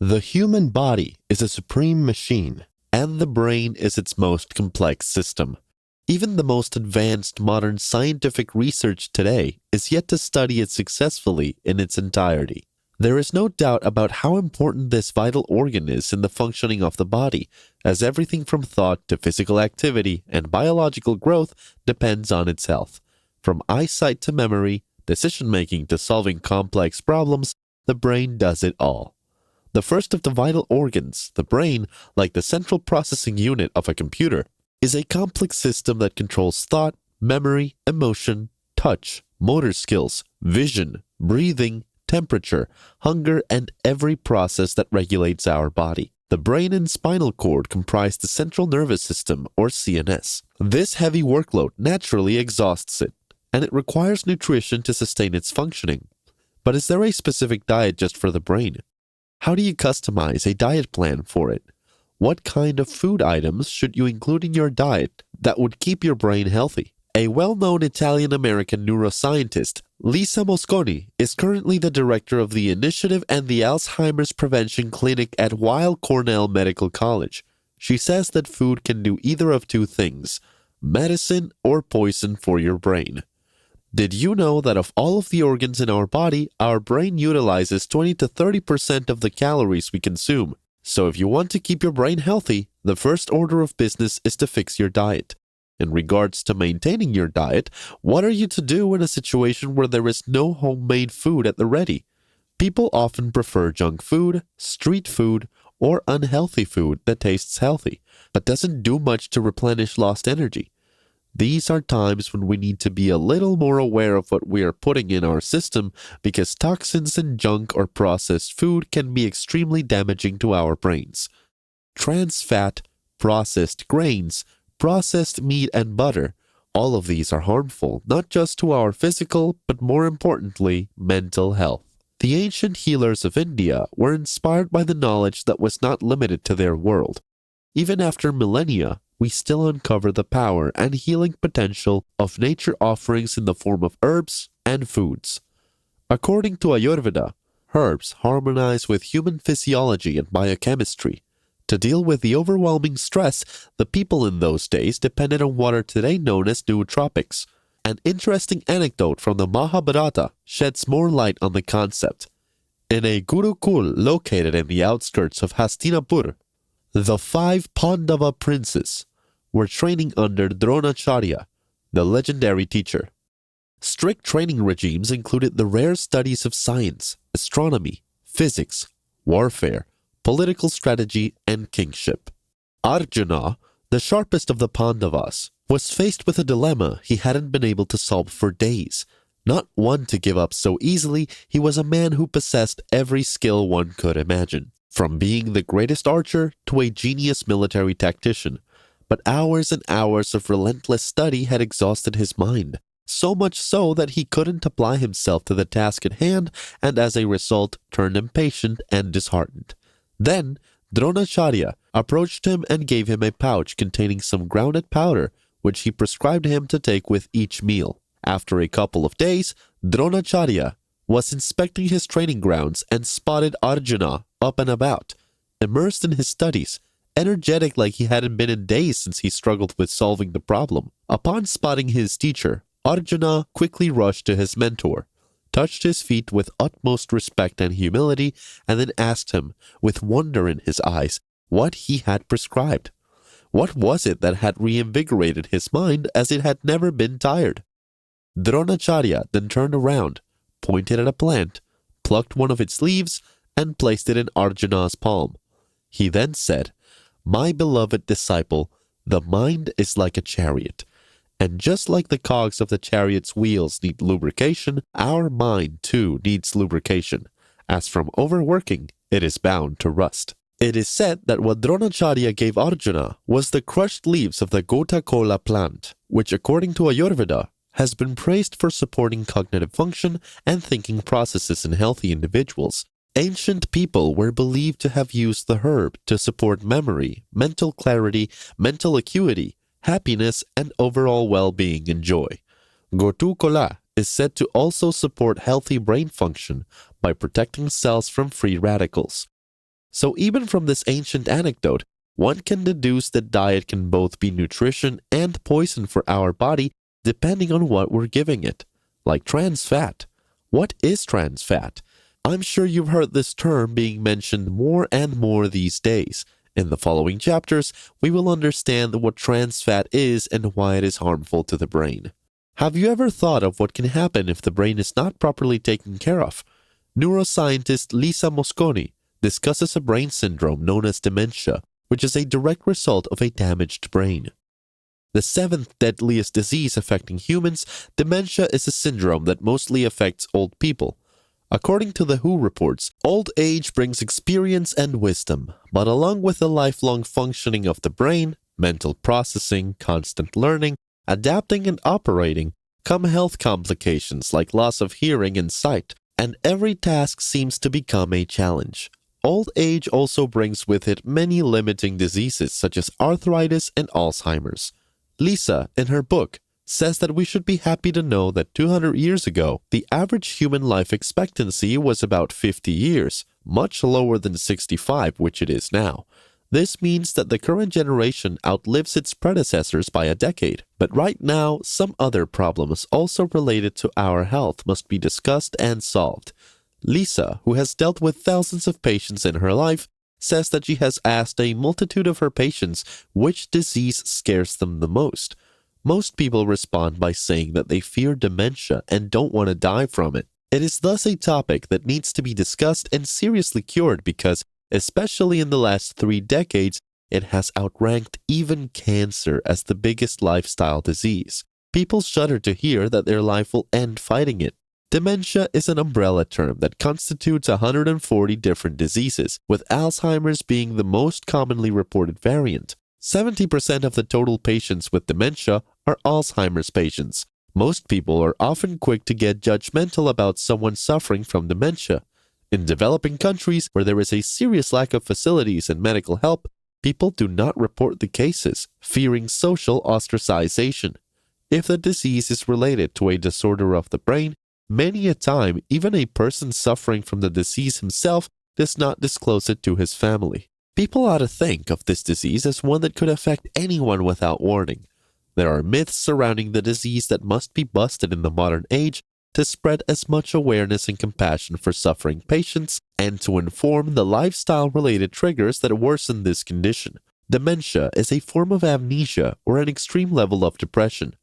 The human body is a supreme machine, and the brain is its most complex system. Even the most advanced modern scientific research today is yet to study it successfully in its entirety. There is no doubt about how important this vital organ is in the functioning of the body, as everything from thought to physical activity and biological growth depends on its health. From eyesight to memory, decision-making to solving complex problems, the brain does it all. The first of the vital organs, the brain, like the central processing unit of a computer, is a complex system that controls thought, memory, emotion, touch, motor skills, vision, breathing, temperature, hunger, and every process that regulates our body. The brain and spinal cord comprise the central nervous system, or CNS. This heavy workload naturally exhausts it, and it requires nutrition to sustain its functioning. But is there a specific diet just for the brain? How do you customize a diet plan for it? What kind of food items should you include in your diet that would keep your brain healthy? A well-known Italian-American neuroscientist, Lisa Mosconi, is currently the director of the initiative and the Alzheimer's prevention clinic at Weill Cornell Medical College. She says that food can do either of two things, medicine or poison for your brain. Did you know that of all of the organs in our body, our brain utilizes 20 to 30% of the calories we consume? So if you want to keep your brain healthy, the first order of business is to fix your diet. In regards to maintaining your diet, what are you to do in a situation where there is no homemade food at the ready? People often prefer junk food, street food, or unhealthy food that tastes healthy, but doesn't do much to replenish lost energy. These are times when we need to be a little more aware of what we are putting in our system because toxins and junk or processed food can be extremely damaging to our brains. Trans fat, processed grains, processed meat and butter, all of these are harmful not just to our physical but more importantly, mental health. The ancient healers of India were inspired by the knowledge that was not limited to their world. Even after millennia, we still uncover the power and healing potential of nature offerings in the form of herbs and foods. According to Ayurveda, herbs harmonize with human physiology and biochemistry. To deal with the overwhelming stress, the people in those days depended on what are today known as nootropics. An interesting anecdote from the Mahabharata sheds more light on the concept. In a Gurukul located in the outskirts of Hastinapur, the 5 Pandava princes were training under Dronacharya, the legendary teacher. Strict training regimes included the rare studies of science, astronomy, physics, warfare, political strategy, and kingship. Arjuna, the sharpest of the Pandavas, was faced with a dilemma he hadn't been able to solve for days. Not one to give up so easily, he was a man who possessed every skill one could imagine, from being the greatest archer to a genius military tactician. But hours and hours of relentless study had exhausted his mind, so much so that he couldn't apply himself to the task at hand and as a result turned impatient and disheartened. Then Dronacharya approached him and gave him a pouch containing some grounded powder which he prescribed him to take with each meal. After a couple of days, Dronacharya was inspecting his training grounds and spotted Arjuna up and about, immersed in his studies, energetic like he hadn't been in days since he struggled with solving the problem. Upon spotting his teacher, Arjuna quickly rushed to his mentor, touched his feet with utmost respect and humility, and then asked him, with wonder in his eyes, what he had prescribed. What was it that had reinvigorated his mind as it had never been tired? Dronacharya then turned around, pointed at a plant, plucked one of its leaves, and placed it in Arjuna's palm. He then said, "My beloved disciple, the mind is like a chariot, and just like the cogs of the chariot's wheels need lubrication, our mind too needs lubrication, as from overworking it is bound to rust." It is said that what Dronacharya gave Arjuna was the crushed leaves of the Gota Kola plant, which according to Ayurveda has been praised for supporting cognitive function and thinking processes in healthy individuals. Ancient people were believed to have used the herb to support memory, mental clarity, mental acuity, happiness, and overall well-being and joy. Gotu kola is said to also support healthy brain function by protecting cells from free radicals. So even from this ancient anecdote, one can deduce that diet can both be nutrition and poison for our body depending on what we're giving it. Like trans fat. What is trans fat? I'm sure you've heard this term being mentioned more and more these days. In the following chapters, we will understand what trans fat is and why it is harmful to the brain. Have you ever thought of what can happen if the brain is not properly taken care of? Neuroscientist Lisa Mosconi discusses a brain syndrome known as dementia, which is a direct result of a damaged brain. The seventh deadliest disease affecting humans, dementia is a syndrome that mostly affects old people. According to the WHO reports, old age brings experience and wisdom, but along with the lifelong functioning of the brain, mental processing, constant learning, adapting and operating, come health complications like loss of hearing and sight, and every task seems to become a challenge. Old age also brings with it many limiting diseases such as arthritis and Alzheimer's. Lisa, in her book, says that we should be happy to know that 200 years ago, the average human life expectancy was about 50 years, much lower than 65, which it is now. This means that the current generation outlives its predecessors by a decade. But right now, some other problems also related to our health must be discussed and solved. Lisa, who has dealt with thousands of patients in her life, says that she has asked a multitude of her patients which disease scares them the most. Most people respond by saying that they fear dementia and don't want to die from it. It is thus a topic that needs to be discussed and seriously cured because, especially in the last 3 decades, it has outranked even cancer as the biggest lifestyle disease. People shudder to hear that their life will end fighting it. Dementia is an umbrella term that constitutes 140 different diseases, with Alzheimer's being the most commonly reported variant. 70% of the total patients with dementia are Alzheimer's patients. Most people are often quick to get judgmental about someone suffering from dementia. In developing countries where there is a serious lack of facilities and medical help, people do not report the cases, fearing social ostracization. If the disease is related to a disorder of the brain, many a time even a person suffering from the disease himself does not disclose it to his family. People ought to think of this disease as one that could affect anyone without warning. There are myths surrounding the disease that must be busted in the modern age to spread as much awareness and compassion for suffering patients and to inform the lifestyle-related triggers that worsen this condition. Dementia is a form of amnesia or an extreme level of depression.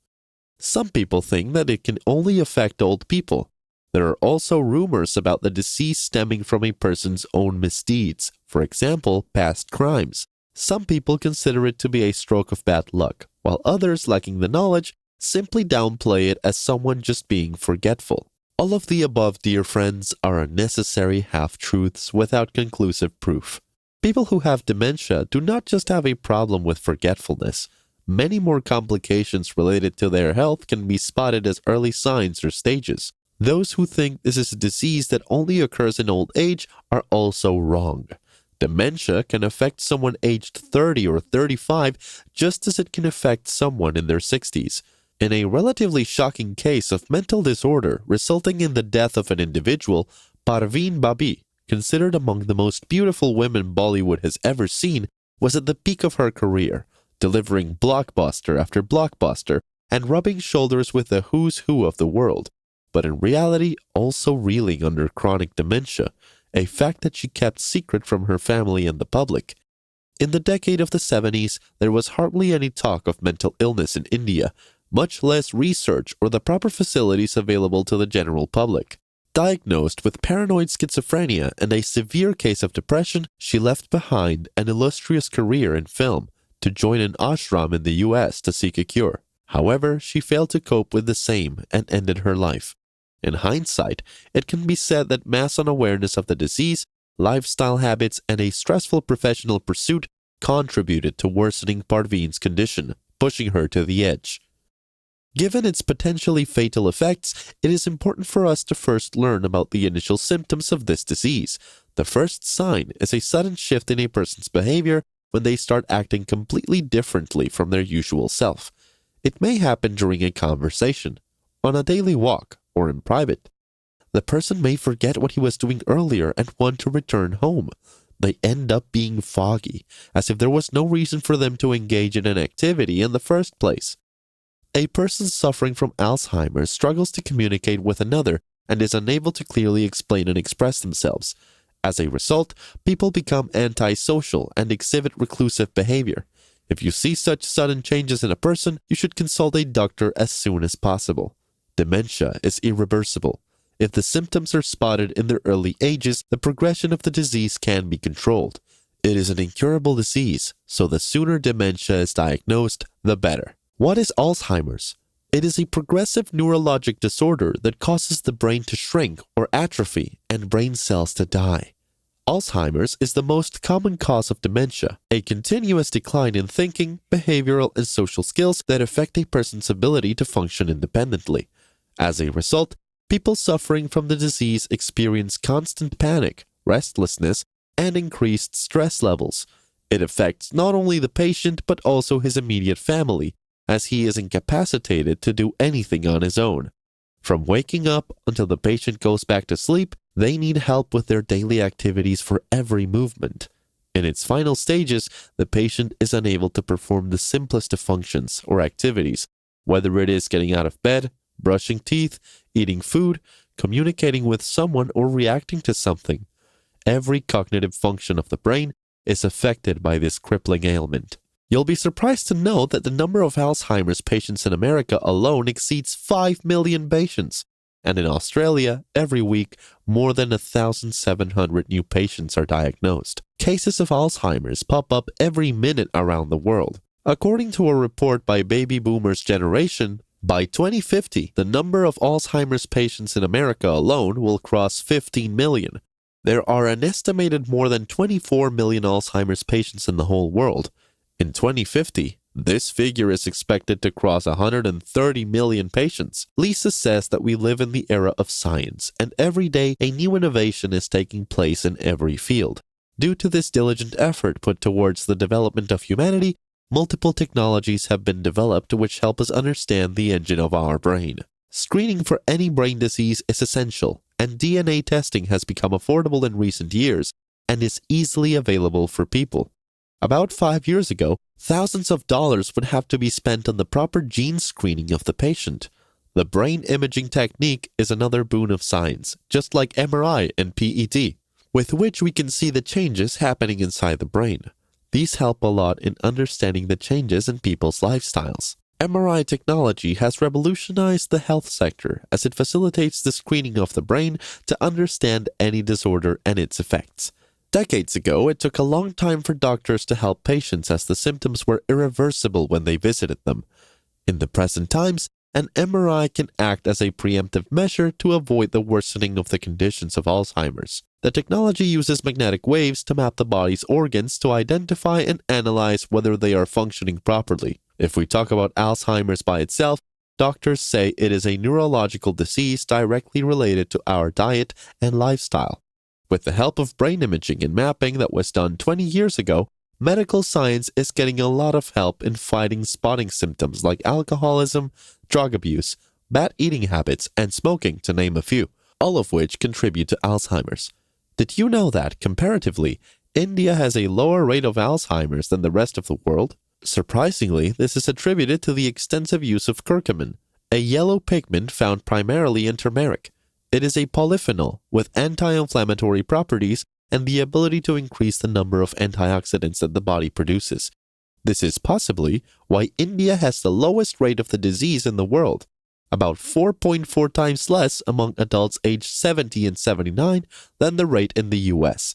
Some people think that it can only affect old people. There are also rumors about the disease stemming from a person's own misdeeds, for example, past crimes. Some people consider it to be a stroke of bad luck, while others, lacking the knowledge, simply downplay it as someone just being forgetful. All of the above, dear friends, are unnecessary half-truths without conclusive proof. People who have dementia do not just have a problem with forgetfulness. Many more complications related to their health can be spotted as early signs or stages. Those who think this is a disease that only occurs in old age are also wrong. Dementia can affect someone aged 30 or 35 just as it can affect someone in their 60s. In a relatively shocking case of mental disorder resulting in the death of an individual, Parveen Babi, considered among the most beautiful women Bollywood has ever seen, was at the peak of her career, delivering blockbuster after blockbuster and rubbing shoulders with the who's who of the world, but in reality also reeling under chronic dementia, a fact that she kept secret from her family and the public. In the decade of the 70s, there was hardly any talk of mental illness in India, much less research or the proper facilities available to the general public. Diagnosed with paranoid schizophrenia and a severe case of depression, she left behind an illustrious career in film to join an ashram in the US to seek a cure. However, she failed to cope with the same and ended her life. In hindsight, it can be said that mass unawareness of the disease, lifestyle habits, and a stressful professional pursuit contributed to worsening Parveen's condition, pushing her to the edge. Given its potentially fatal effects, it is important for us to first learn about the initial symptoms of this disease. The first sign is a sudden shift in a person's behavior when they start acting completely differently from their usual self. It may happen during a conversation, on a daily walk, or in private. The person may forget what he was doing earlier and want to return home. they end up being foggy, as if there was no reason for them to engage in an activity in the first place. A person suffering from Alzheimer's struggles to communicate with another and is unable to clearly explain and express themselves. As a result, people become antisocial and exhibit reclusive behavior. If you see such sudden changes in a person, you should consult a doctor as soon as possible. Dementia is irreversible. If the symptoms are spotted in their early ages, the progression of the disease can be controlled. It is an incurable disease, so the sooner dementia is diagnosed, the better. What is Alzheimer's? It is a progressive neurologic disorder that causes the brain to shrink or atrophy and brain cells to die. Alzheimer's is the most common cause of dementia, a continuous decline in thinking, behavioral, and social skills that affect a person's ability to function independently. As a result, people suffering from the disease experience constant panic, restlessness, and increased stress levels. It affects not only the patient but also his immediate family, as he is incapacitated to do anything on his own. From waking up until the patient goes back to sleep, they need help with their daily activities for every movement. In its final stages, the patient is unable to perform the simplest of functions or activities, whether it is getting out of bed, brushing teeth, eating food, communicating with someone, or reacting to something. Every cognitive function of the brain is affected by this crippling ailment. You'll be surprised to know that the number of Alzheimer's patients in America alone exceeds 5 million patients, and in Australia, every week, more than 1,700 new patients are diagnosed. Cases of Alzheimer's pop up every minute around the world. According to a report by Baby Boomers Generation, by 2050, the number of Alzheimer's patients in America alone will cross 15 million. There are an estimated more than 24 million Alzheimer's patients in the whole world. In 2050, this figure is expected to cross 130 million patients. Lisa says that we live in the era of science, and every day a new innovation is taking place in every field. Due to this diligent effort put towards the development of humanity, multiple technologies have been developed which help us understand the engine of our brain. Screening for any brain disease is essential, and DNA testing has become affordable in recent years and is easily available for people. About 5 years ago, thousands of dollars would have to be spent on the proper gene screening of the patient. The brain imaging technique is another boon of science, just like MRI and PET, with which we can see the changes happening inside the brain. These help a lot in understanding the changes in people's lifestyles. MRI technology has revolutionized the health sector as it facilitates the screening of the brain to understand any disorder and its effects. Decades ago, it took a long time for doctors to help patients as the symptoms were irreversible when they visited them. In the present times, an MRI can act as a preemptive measure to avoid the worsening of the conditions of Alzheimer's. The technology uses magnetic waves to map the body's organs to identify and analyze whether they are functioning properly. If we talk about Alzheimer's by itself, doctors say it is a neurological disease directly related to our diet and lifestyle. With the help of brain imaging and mapping that was done 20 years ago, medical science is getting a lot of help in fighting spotting symptoms like alcoholism, drug abuse, bad eating habits, and smoking, to name a few, all of which contribute to Alzheimer's. Did you know that, comparatively, India has a lower rate of Alzheimer's than the rest of the world? Surprisingly, this is attributed to the extensive use of curcumin, a yellow pigment found primarily in turmeric. It is a polyphenol with anti-inflammatory properties and the ability to increase the number of antioxidants that the body produces. This is possibly why India has the lowest rate of the disease in the world, about 4.4 times less among adults aged 70 and 79 than the rate in the US.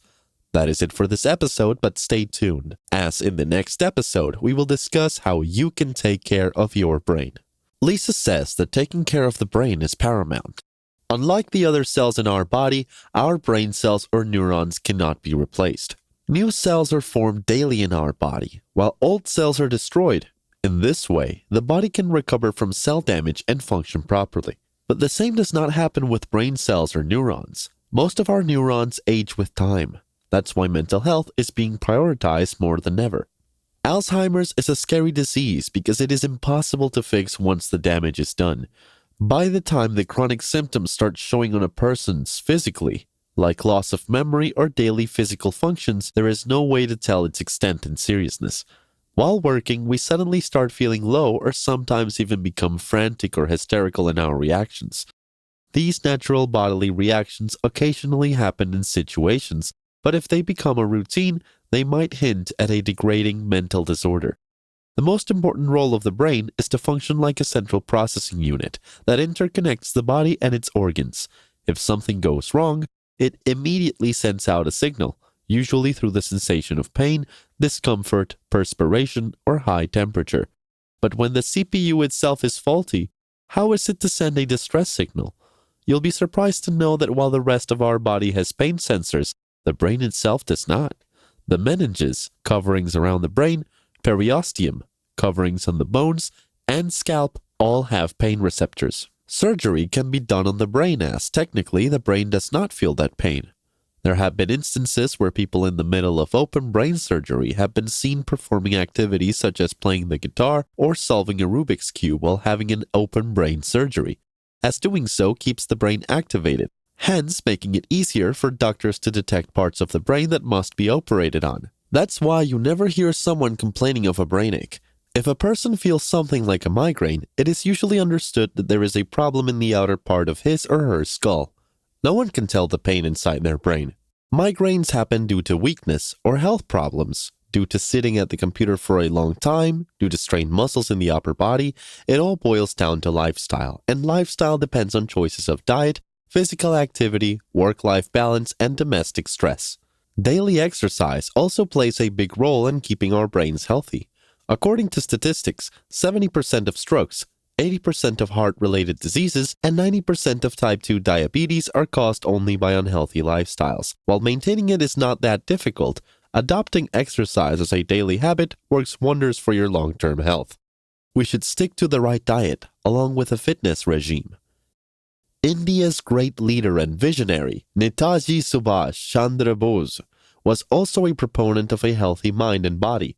That is it for this episode, but stay tuned, as in the next episode, we will discuss how you can take care of your brain. Lisa says that taking care of the brain is paramount. Unlike the other cells in our body, our brain cells or neurons cannot be replaced. New cells are formed daily in our body, while old cells are destroyed. In this way, the body can recover from cell damage and function properly. But the same does not happen with brain cells or neurons. Most of our neurons age with time. That's why mental health is being prioritized more than ever. Alzheimer's is a scary disease because it is impossible to fix once the damage is done. By the time the chronic symptoms start showing on a person's physically, Like loss of memory or daily physical functions, there is no way to tell its extent and seriousness. While working, we suddenly start feeling low or sometimes even become frantic or hysterical in our reactions. These natural bodily reactions occasionally happen in situations, but if they become a routine, they might hint at a degrading mental disorder. The most important role of the brain is to function like a central processing unit that interconnects the body and its organs. If something goes wrong, it immediately sends out a signal, usually through the sensation of pain, discomfort, perspiration, or high temperature. But when the CPU itself is faulty, how is it to send a distress signal? You'll be surprised to know that while the rest of our body has pain sensors, the brain itself does not. The meninges, coverings around the brain, periosteum, coverings on the bones, and scalp all have pain receptors. Surgery can be done on the brain as, technically, the brain does not feel that pain. There have been instances where people in the middle of open brain surgery have been seen performing activities such as playing the guitar or solving a Rubik's Cube while having an open brain surgery, as doing so keeps the brain activated, hence making it easier for doctors to detect parts of the brain that must be operated on. That's why you never hear someone complaining of a brain ache. If a person feels something like a migraine, it is usually understood that there is a problem in the outer part of his or her skull. No one can tell the pain inside their brain. Migraines happen due to weakness or health problems, due to sitting at the computer for a long time, due to strained muscles in the upper body. It all boils down to lifestyle, and lifestyle depends on choices of diet, physical activity, work-life balance, and domestic stress. Daily exercise also plays a big role in keeping our brains healthy. According to statistics, 70% of strokes, 80% of heart-related diseases, and 90% of type 2 diabetes are caused only by unhealthy lifestyles. While maintaining it is not that difficult, adopting exercise as a daily habit works wonders for your long-term health. We should stick to the right diet, along with a fitness regime. India's great leader and visionary, Netaji Subhash Chandra Bose, was also a proponent of a healthy mind and body.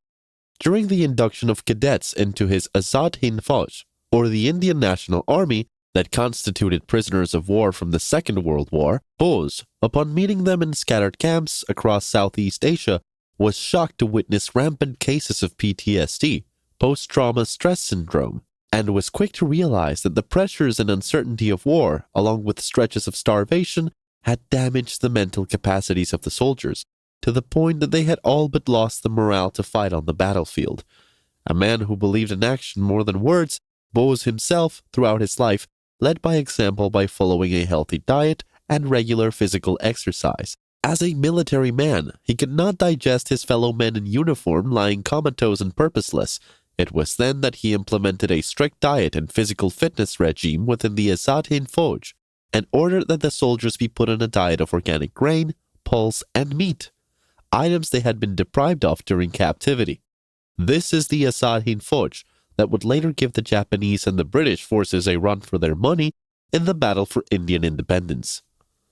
During the induction of cadets into his Azad Hind Fauj, or the Indian National Army that constituted prisoners of war from the Second World War, Bose, upon meeting them in scattered camps across Southeast Asia, was shocked to witness rampant cases of PTSD, post-trauma stress syndrome, and was quick to realize that the pressures and uncertainty of war, along with stretches of starvation, had damaged the mental capacities of the soldiers, to the point that they had all but lost the morale to fight on the battlefield. A man who believed in action more than words, Bose himself, throughout his life, led by example by following a healthy diet and regular physical exercise. As a military man, he could not digest his fellow men in uniform lying comatose and purposeless. It was then that he implemented a strict diet and physical fitness regime within the Azad Hind Fauj, and ordered that the soldiers be put on a diet of organic grain, pulse, and meat, items they had been deprived of during captivity. This is the Azad Hind Fauj that would later give the Japanese and the British forces a run for their money in the battle for Indian independence.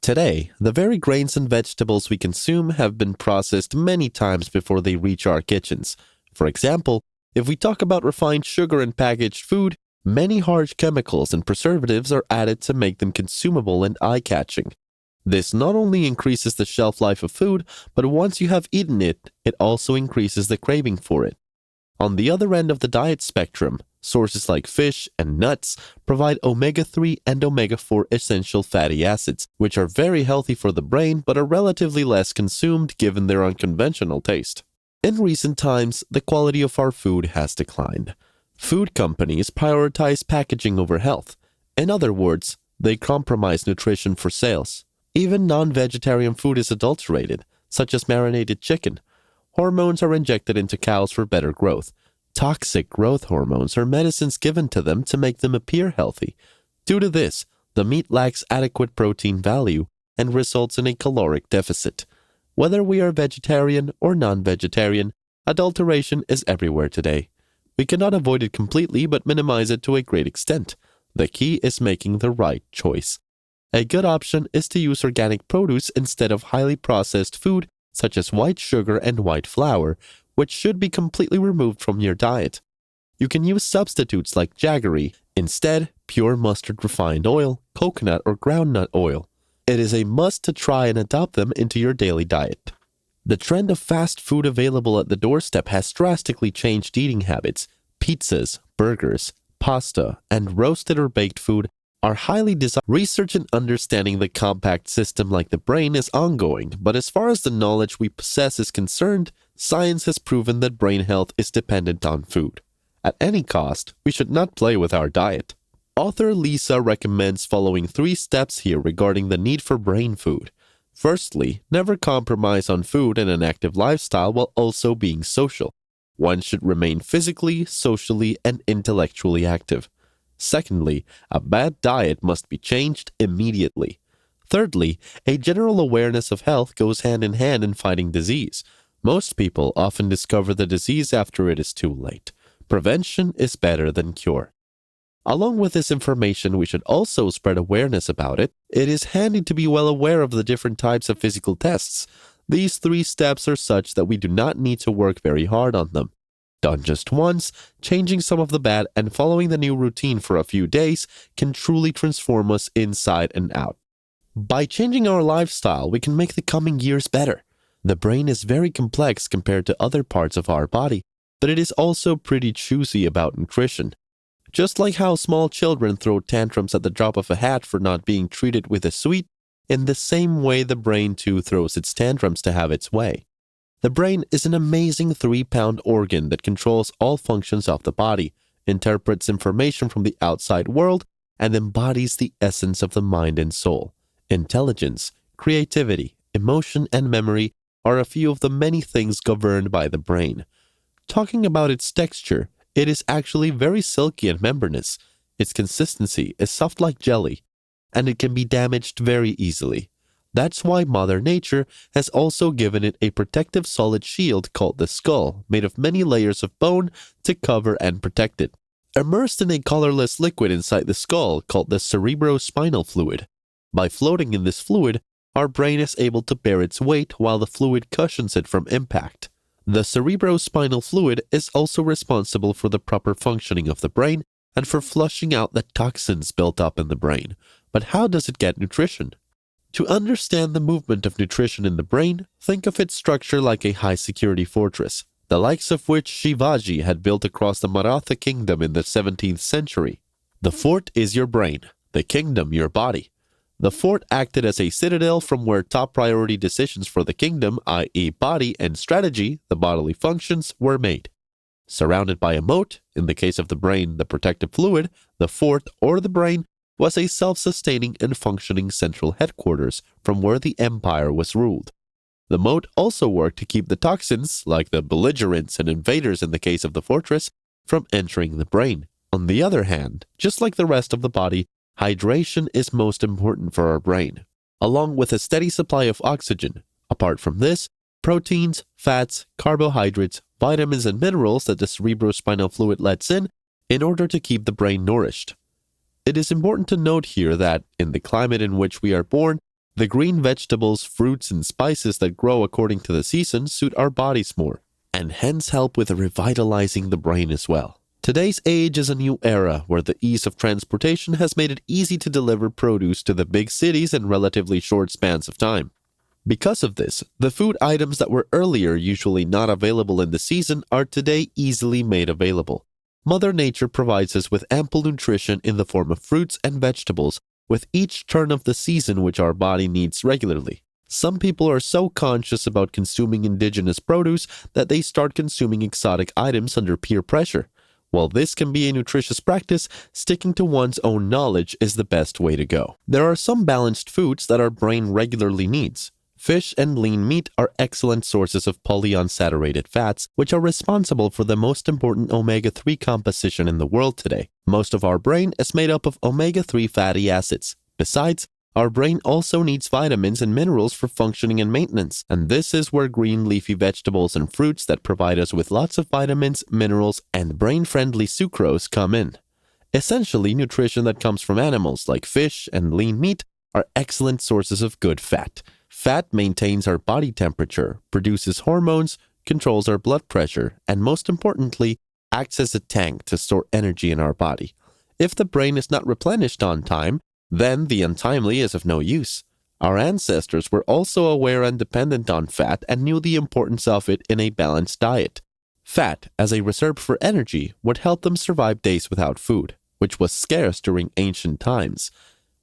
Today, the very grains and vegetables we consume have been processed many times before they reach our kitchens. For example, if we talk about refined sugar and packaged food, many harsh chemicals and preservatives are added to make them consumable and eye-catching. This not only increases the shelf life of food, but once you have eaten it, it also increases the craving for it. On the other end of the diet spectrum, sources like fish and nuts provide omega-3 and omega-4 essential fatty acids, which are very healthy for the brain but are relatively less consumed given their unconventional taste. In recent times, the quality of our food has declined. Food companies prioritize packaging over health. In other words, they compromise nutrition for sales. Even non-vegetarian food is adulterated, such as marinated chicken. Hormones are injected into cows for better growth. Toxic growth hormones are medicines given to them to make them appear healthy. Due to this, the meat lacks adequate protein value and results in a caloric deficit. Whether we are vegetarian or non-vegetarian, adulteration is everywhere today. We cannot avoid it completely but minimize it to a great extent. The key is making the right choice. A good option is to use organic produce instead of highly processed food such as white sugar and white flour, which should be completely removed from your diet. You can use substitutes like jaggery, instead pure mustard refined oil, coconut or groundnut oil. it is a must to try and adopt them into your daily diet. The trend of fast food available at the doorstep has drastically changed eating habits. Pizzas, burgers, pasta, and roasted or baked food are highly desired. Research in understanding the compact system like the brain is ongoing, but as far as the knowledge we possess is concerned, science has proven that brain health is dependent on food. At any cost, we should not play with our diet. Author Lisa recommends following 3 steps here regarding the need for brain food. Firstly, never compromise on food and an active lifestyle while also being social. One should remain physically, socially, and intellectually active. Secondly, a bad diet must be changed immediately. Thirdly, a general awareness of health goes hand in hand in fighting disease. Most people often discover the disease after it is too late. Prevention is better than cure. Along with this information, we should also spread awareness about it. It is handy to be well aware of the different types of physical tests. These 3 steps are such that we do not need to work very hard on them. Done just once, changing some of the bad and following the new routine for a few days can truly transform us inside and out. By changing our lifestyle, we can make the coming years better. The brain is very complex compared to other parts of our body, but it is also pretty choosy about nutrition. Just like how small children throw tantrums at the drop of a hat for not being treated with a sweet, in the same way the brain too throws its tantrums to have its way. The brain is an amazing 3-pound organ that controls all functions of the body, interprets information from the outside world, and embodies the essence of the mind and soul. Intelligence, creativity, emotion, and memory are a few of the many things governed by the brain. Talking about its texture, it is actually very silky and membranous. Its consistency is soft like jelly, and it can be damaged very easily. That's why Mother Nature has also given it a protective solid shield called the skull, made of many layers of bone to cover and protect it. Immersed in a colorless liquid inside the skull called the cerebrospinal fluid. By floating in this fluid, our brain is able to bear its weight while the fluid cushions it from impact. The cerebrospinal fluid is also responsible for the proper functioning of the brain and for flushing out the toxins built up in the brain. But how does it get nutrition? To understand the movement of nutrition in the brain, think of its structure like a high-security fortress, the likes of which Shivaji had built across the Maratha kingdom in the 17th century. The fort is your brain, the kingdom your body. The fort acted as a citadel from where top priority decisions for the kingdom, i.e. body and strategy, the bodily functions, were made. Surrounded by a moat, in the case of the brain, the protective fluid, the fort or the brain was a self-sustaining and functioning central headquarters from where the empire was ruled. The moat also worked to keep the toxins, like the belligerents and invaders in the case of the fortress, from entering the brain. On the other hand, just like the rest of the body, hydration is most important for our brain, along with a steady supply of oxygen. Apart from this, proteins, fats, carbohydrates, vitamins, and minerals that the cerebrospinal fluid lets in order to keep the brain nourished. It is important to note here that, in the climate in which we are born, the green vegetables, fruits, and spices that grow according to the season suit our bodies more, and hence help with revitalizing the brain as well. Today's age is a new era where the ease of transportation has made it easy to deliver produce to the big cities in relatively short spans of time. Because of this, the food items that were earlier usually not available in the season are today easily made available. Mother Nature provides us with ample nutrition in the form of fruits and vegetables with each turn of the season which our body needs regularly. Some people are so conscious about consuming indigenous produce that they start consuming exotic items under peer pressure. While this can be a nutritious practice, sticking to one's own knowledge is the best way to go. There are some balanced foods that our brain regularly needs. Fish and lean meat are excellent sources of polyunsaturated fats, which are responsible for the most important omega-3 composition in the world today. Most of our brain is made up of omega-3 fatty acids. Besides, our brain also needs vitamins and minerals for functioning and maintenance, and this is where green leafy vegetables and fruits that provide us with lots of vitamins, minerals, and brain-friendly sucrose come in. Essentially, nutrition that comes from animals like fish and lean meat are excellent sources of good fat. Fat maintains our body temperature, produces hormones, controls our blood pressure, and most importantly, acts as a tank to store energy in our body. If the brain is not replenished on time, then the untimely is of no use. Our ancestors were also aware and dependent on fat and knew the importance of it in a balanced diet. Fat, as a reserve for energy, would help them survive days without food, which was scarce during ancient times.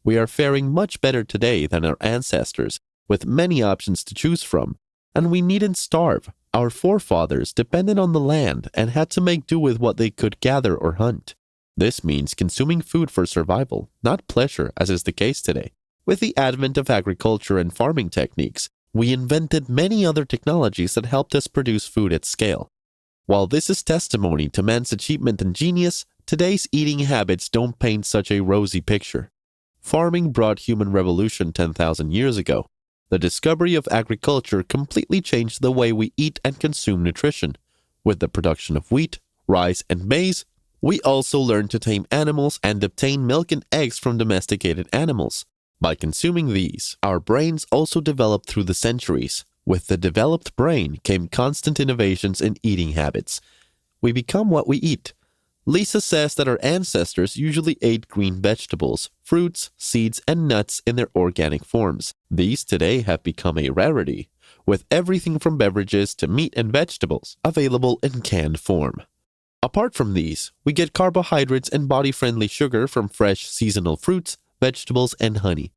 We are faring much better today than our ancestors, with many options to choose from, and we needn't starve. Our forefathers depended on the land and had to make do with what they could gather or hunt. This means consuming food for survival, not pleasure, as is the case today. With the advent of agriculture and farming techniques, we invented many other technologies that helped us produce food at scale. While this is testimony to man's achievement and genius, today's eating habits don't paint such a rosy picture. Farming brought human revolution 10,000 years ago. The discovery of agriculture completely changed the way we eat and consume nutrition. With the production of wheat, rice, and maize, we also learned to tame animals and obtain milk and eggs from domesticated animals. By consuming these, our brains also developed through the centuries. With the developed brain came constant innovations in eating habits. We become what we eat. Lisa says that our ancestors usually ate green vegetables, fruits, seeds, and nuts in their organic forms. These today have become a rarity, with everything from beverages to meat and vegetables available in canned form. Apart from these, we get carbohydrates and body-friendly sugar from fresh seasonal fruits, vegetables, and honey.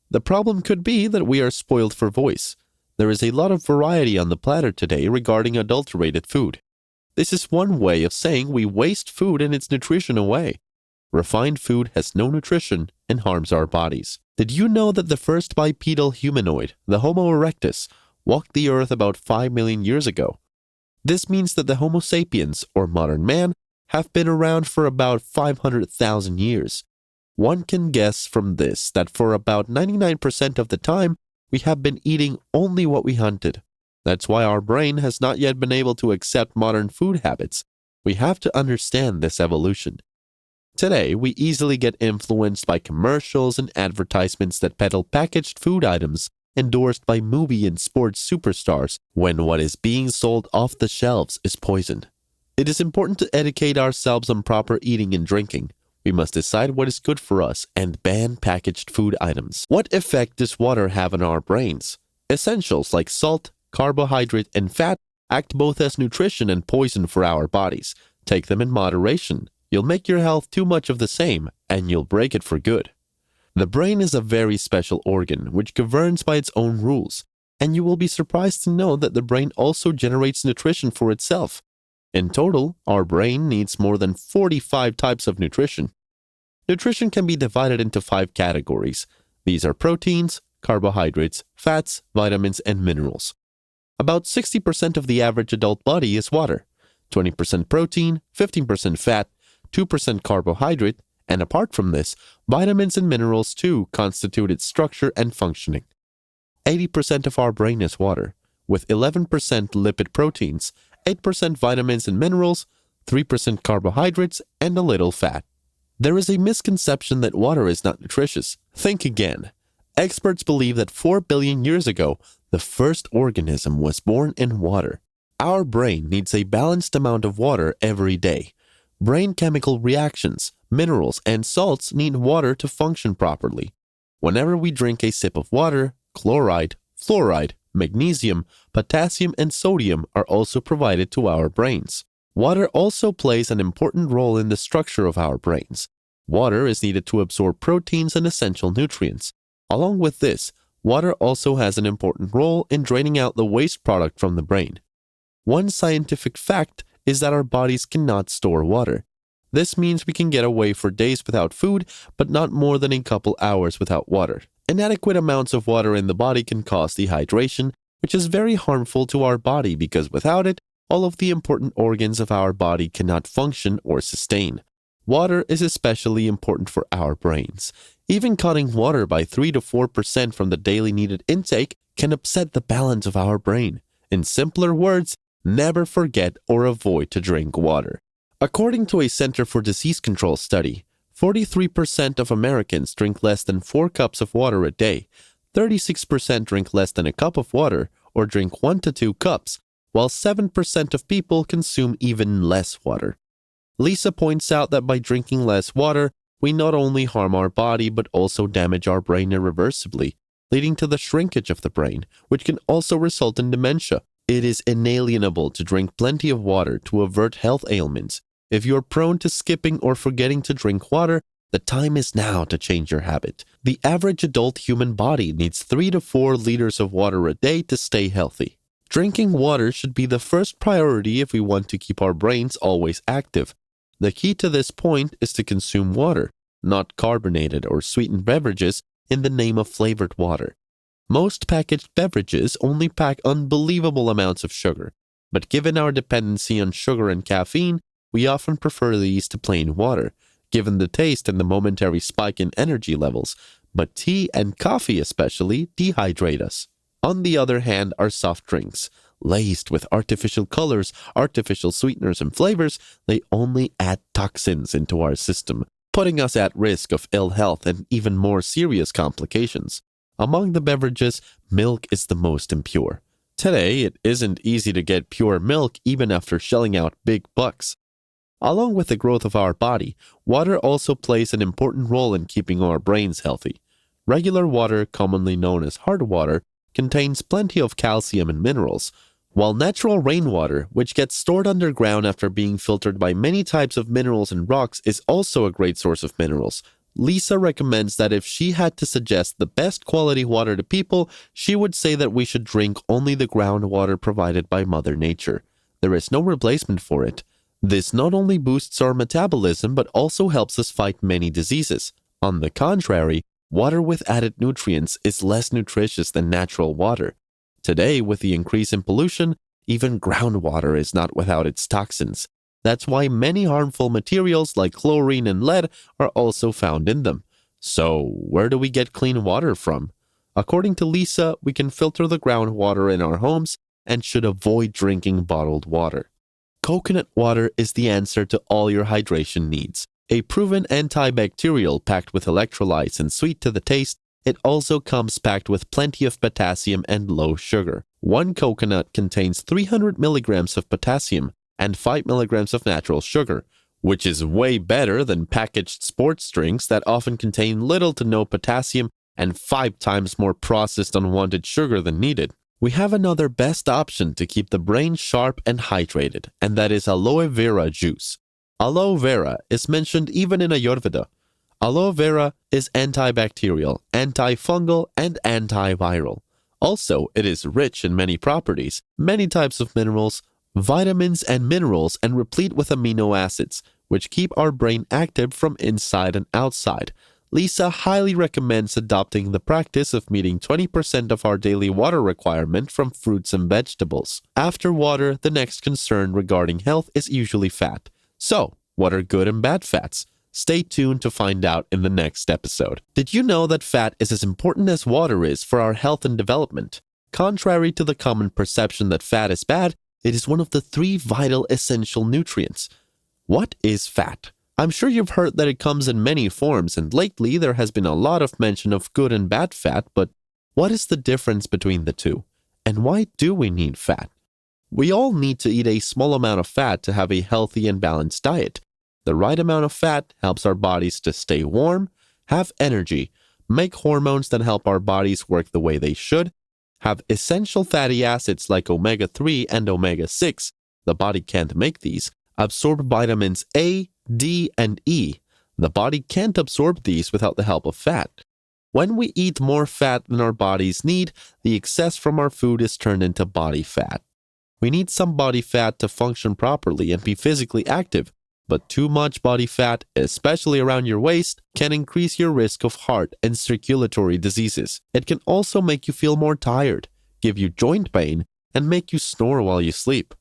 The problem could be that we are spoiled for voice. There is a lot of variety on the platter today regarding adulterated food. This is one way of saying we waste food and its nutrition away. Refined food has no nutrition and harms our bodies. Did you know that the first bipedal humanoid, the Homo erectus, walked the earth about 5 million years ago? This means that the Homo sapiens, or modern man, have been around for about 500,000 years. One can guess from this that for about 99% of the time, we have been eating only what we hunted. That's why our brain has not yet been able to accept modern food habits. We have to understand this evolution. Today, we easily get influenced by commercials and advertisements that peddle packaged food items endorsed by movie and sports superstars when what is being sold off the shelves is poison. It is important to educate ourselves on proper eating and drinking. We must decide what is good for us and ban packaged food items. What effect does water have on our brains? Essentials like salt, carbohydrate, and fat act both as nutrition and poison for our bodies. Take them in moderation. You'll make your health too much of the same, and you'll break it for good. The brain is a very special organ which governs by its own rules, and you will be surprised to know that the brain also generates nutrition for itself. In total, our brain needs more than 45 types of nutrition. Nutrition can be divided into 5 categories. These are proteins, carbohydrates, fats, vitamins, and minerals. About 60% of the average adult body is water, 20% protein, 15% fat, 2% carbohydrate, and apart from this, vitamins and minerals too constitute its structure and functioning. 80% of our brain is water, with 11% lipid proteins, 8% vitamins and minerals, 3% carbohydrates, and a little fat. There is a misconception that water is not nutritious. Think again. Experts believe that 4 billion years ago, the first organism was born in water. Our brain needs a balanced amount of water every day. Brain chemical reactions, minerals, and salts need water to function properly. Whenever we drink a sip of water, chloride, fluoride, magnesium, potassium, and sodium are also provided to our brains. Water also plays an important role in the structure of our brains. Water is needed to absorb proteins and essential nutrients. Along with this, water also has an important role in draining out the waste product from the brain. One scientific fact is that our bodies cannot store water. This means we can get away for days without food, but not more than a couple hours without water. Inadequate amounts of water in the body can cause dehydration, which is very harmful to our body because without it, all of the important organs of our body cannot function or sustain. Water is especially important for our brains. Even cutting water by 3 to 4% from the daily needed intake can upset the balance of our brain. In simpler words, never forget or avoid to drink water. According to a Center for Disease Control study, 43% of Americans drink less than 4 cups of water a day, 36% drink less than a cup of water or drink 1 to 2 cups, while 7% of people consume even less water. Lisa points out that by drinking less water, we not only harm our body but also damage our brain irreversibly. leading to the shrinkage of the brain, which can also result in dementia. It is inalienable to drink plenty of water to avert health ailments. If you're prone to skipping or forgetting to drink water, the time is now to change your habit. The average adult human body needs 3 to 4 liters of water a day to stay healthy. Drinking water should be the first priority if we want to keep our brains always active. The key to this point is to consume water, not carbonated or sweetened beverages, in the name of flavored water. Most packaged beverages only pack unbelievable amounts of sugar, but given our dependency on sugar and caffeine, we often prefer these to plain water, given the taste and the momentary spike in energy levels, but tea and coffee especially dehydrate us. On the other hand are soft drinks. Laced with artificial colors, artificial sweeteners, and flavors, they only add toxins into our system, putting us at risk of ill health and even more serious complications. Among the beverages, milk is the most impure. Today, it isn't easy to get pure milk even after shelling out big bucks. Along with the growth of our body, water also plays an important role in keeping our brains healthy. Regular water, commonly known as hard water, contains plenty of calcium and minerals, while natural rainwater, which gets stored underground after being filtered by many types of minerals and rocks, is also a great source of minerals. Lisa recommends that if she had to suggest the best quality water to people, she would say that we should drink only the groundwater provided by Mother Nature. There is no replacement for it. This not only boosts our metabolism but also helps us fight many diseases. On the contrary, water with added nutrients is less nutritious than natural water. Today, with the increase in pollution, even groundwater is not without its toxins. That's why many harmful materials like chlorine and lead are also found in them. So, where do we get clean water from? According to Lisa, we can filter the groundwater in our homes and should avoid drinking bottled water. Coconut water is the answer to all your hydration needs. A proven antibacterial packed with electrolytes and sweet to the taste, it also comes packed with plenty of potassium and low sugar. One coconut contains 300 milligrams of potassium and 5 milligrams of natural sugar, which is way better than packaged sports drinks that often contain little to no potassium and 5 times more processed unwanted sugar than needed. We have another best option to keep the brain sharp and hydrated, and that is aloe vera juice. Aloe vera is mentioned even in Ayurveda. Aloe vera is antibacterial, antifungal, and antiviral. Also, it is rich in many properties, many types of minerals, vitamins and minerals, and replete with amino acids, which keep our brain active from inside and outside. Lisa highly recommends adopting the practice of meeting 20% of our daily water requirement from fruits and vegetables. After water, the next concern regarding health is usually fat. So, what are good and bad fats? Stay tuned to find out in the next episode. Did you know that fat is as important as water is for our health and development? Contrary to the common perception that fat is bad, it is one of the 3 vital essential nutrients. What is fat? I'm sure you've heard that it comes in many forms, and lately there has been a lot of mention of good and bad fat, but what is the difference between the two? And why do we need fat? We all need to eat a small amount of fat to have a healthy and balanced diet. The right amount of fat helps our bodies to stay warm, have energy, make hormones that help our bodies work the way they should, have essential fatty acids like omega-3 and omega-6, the body can't make these, absorb vitamins A, D, and E. The body can't absorb these without the help of fat. When we eat more fat than our bodies need, the excess from our food is turned into body fat. We need some body fat to function properly and be physically active, but too much body fat, especially around your waist, can increase your risk of heart and circulatory diseases. It can also make you feel more tired, give you joint pain, and make you snore while you sleep.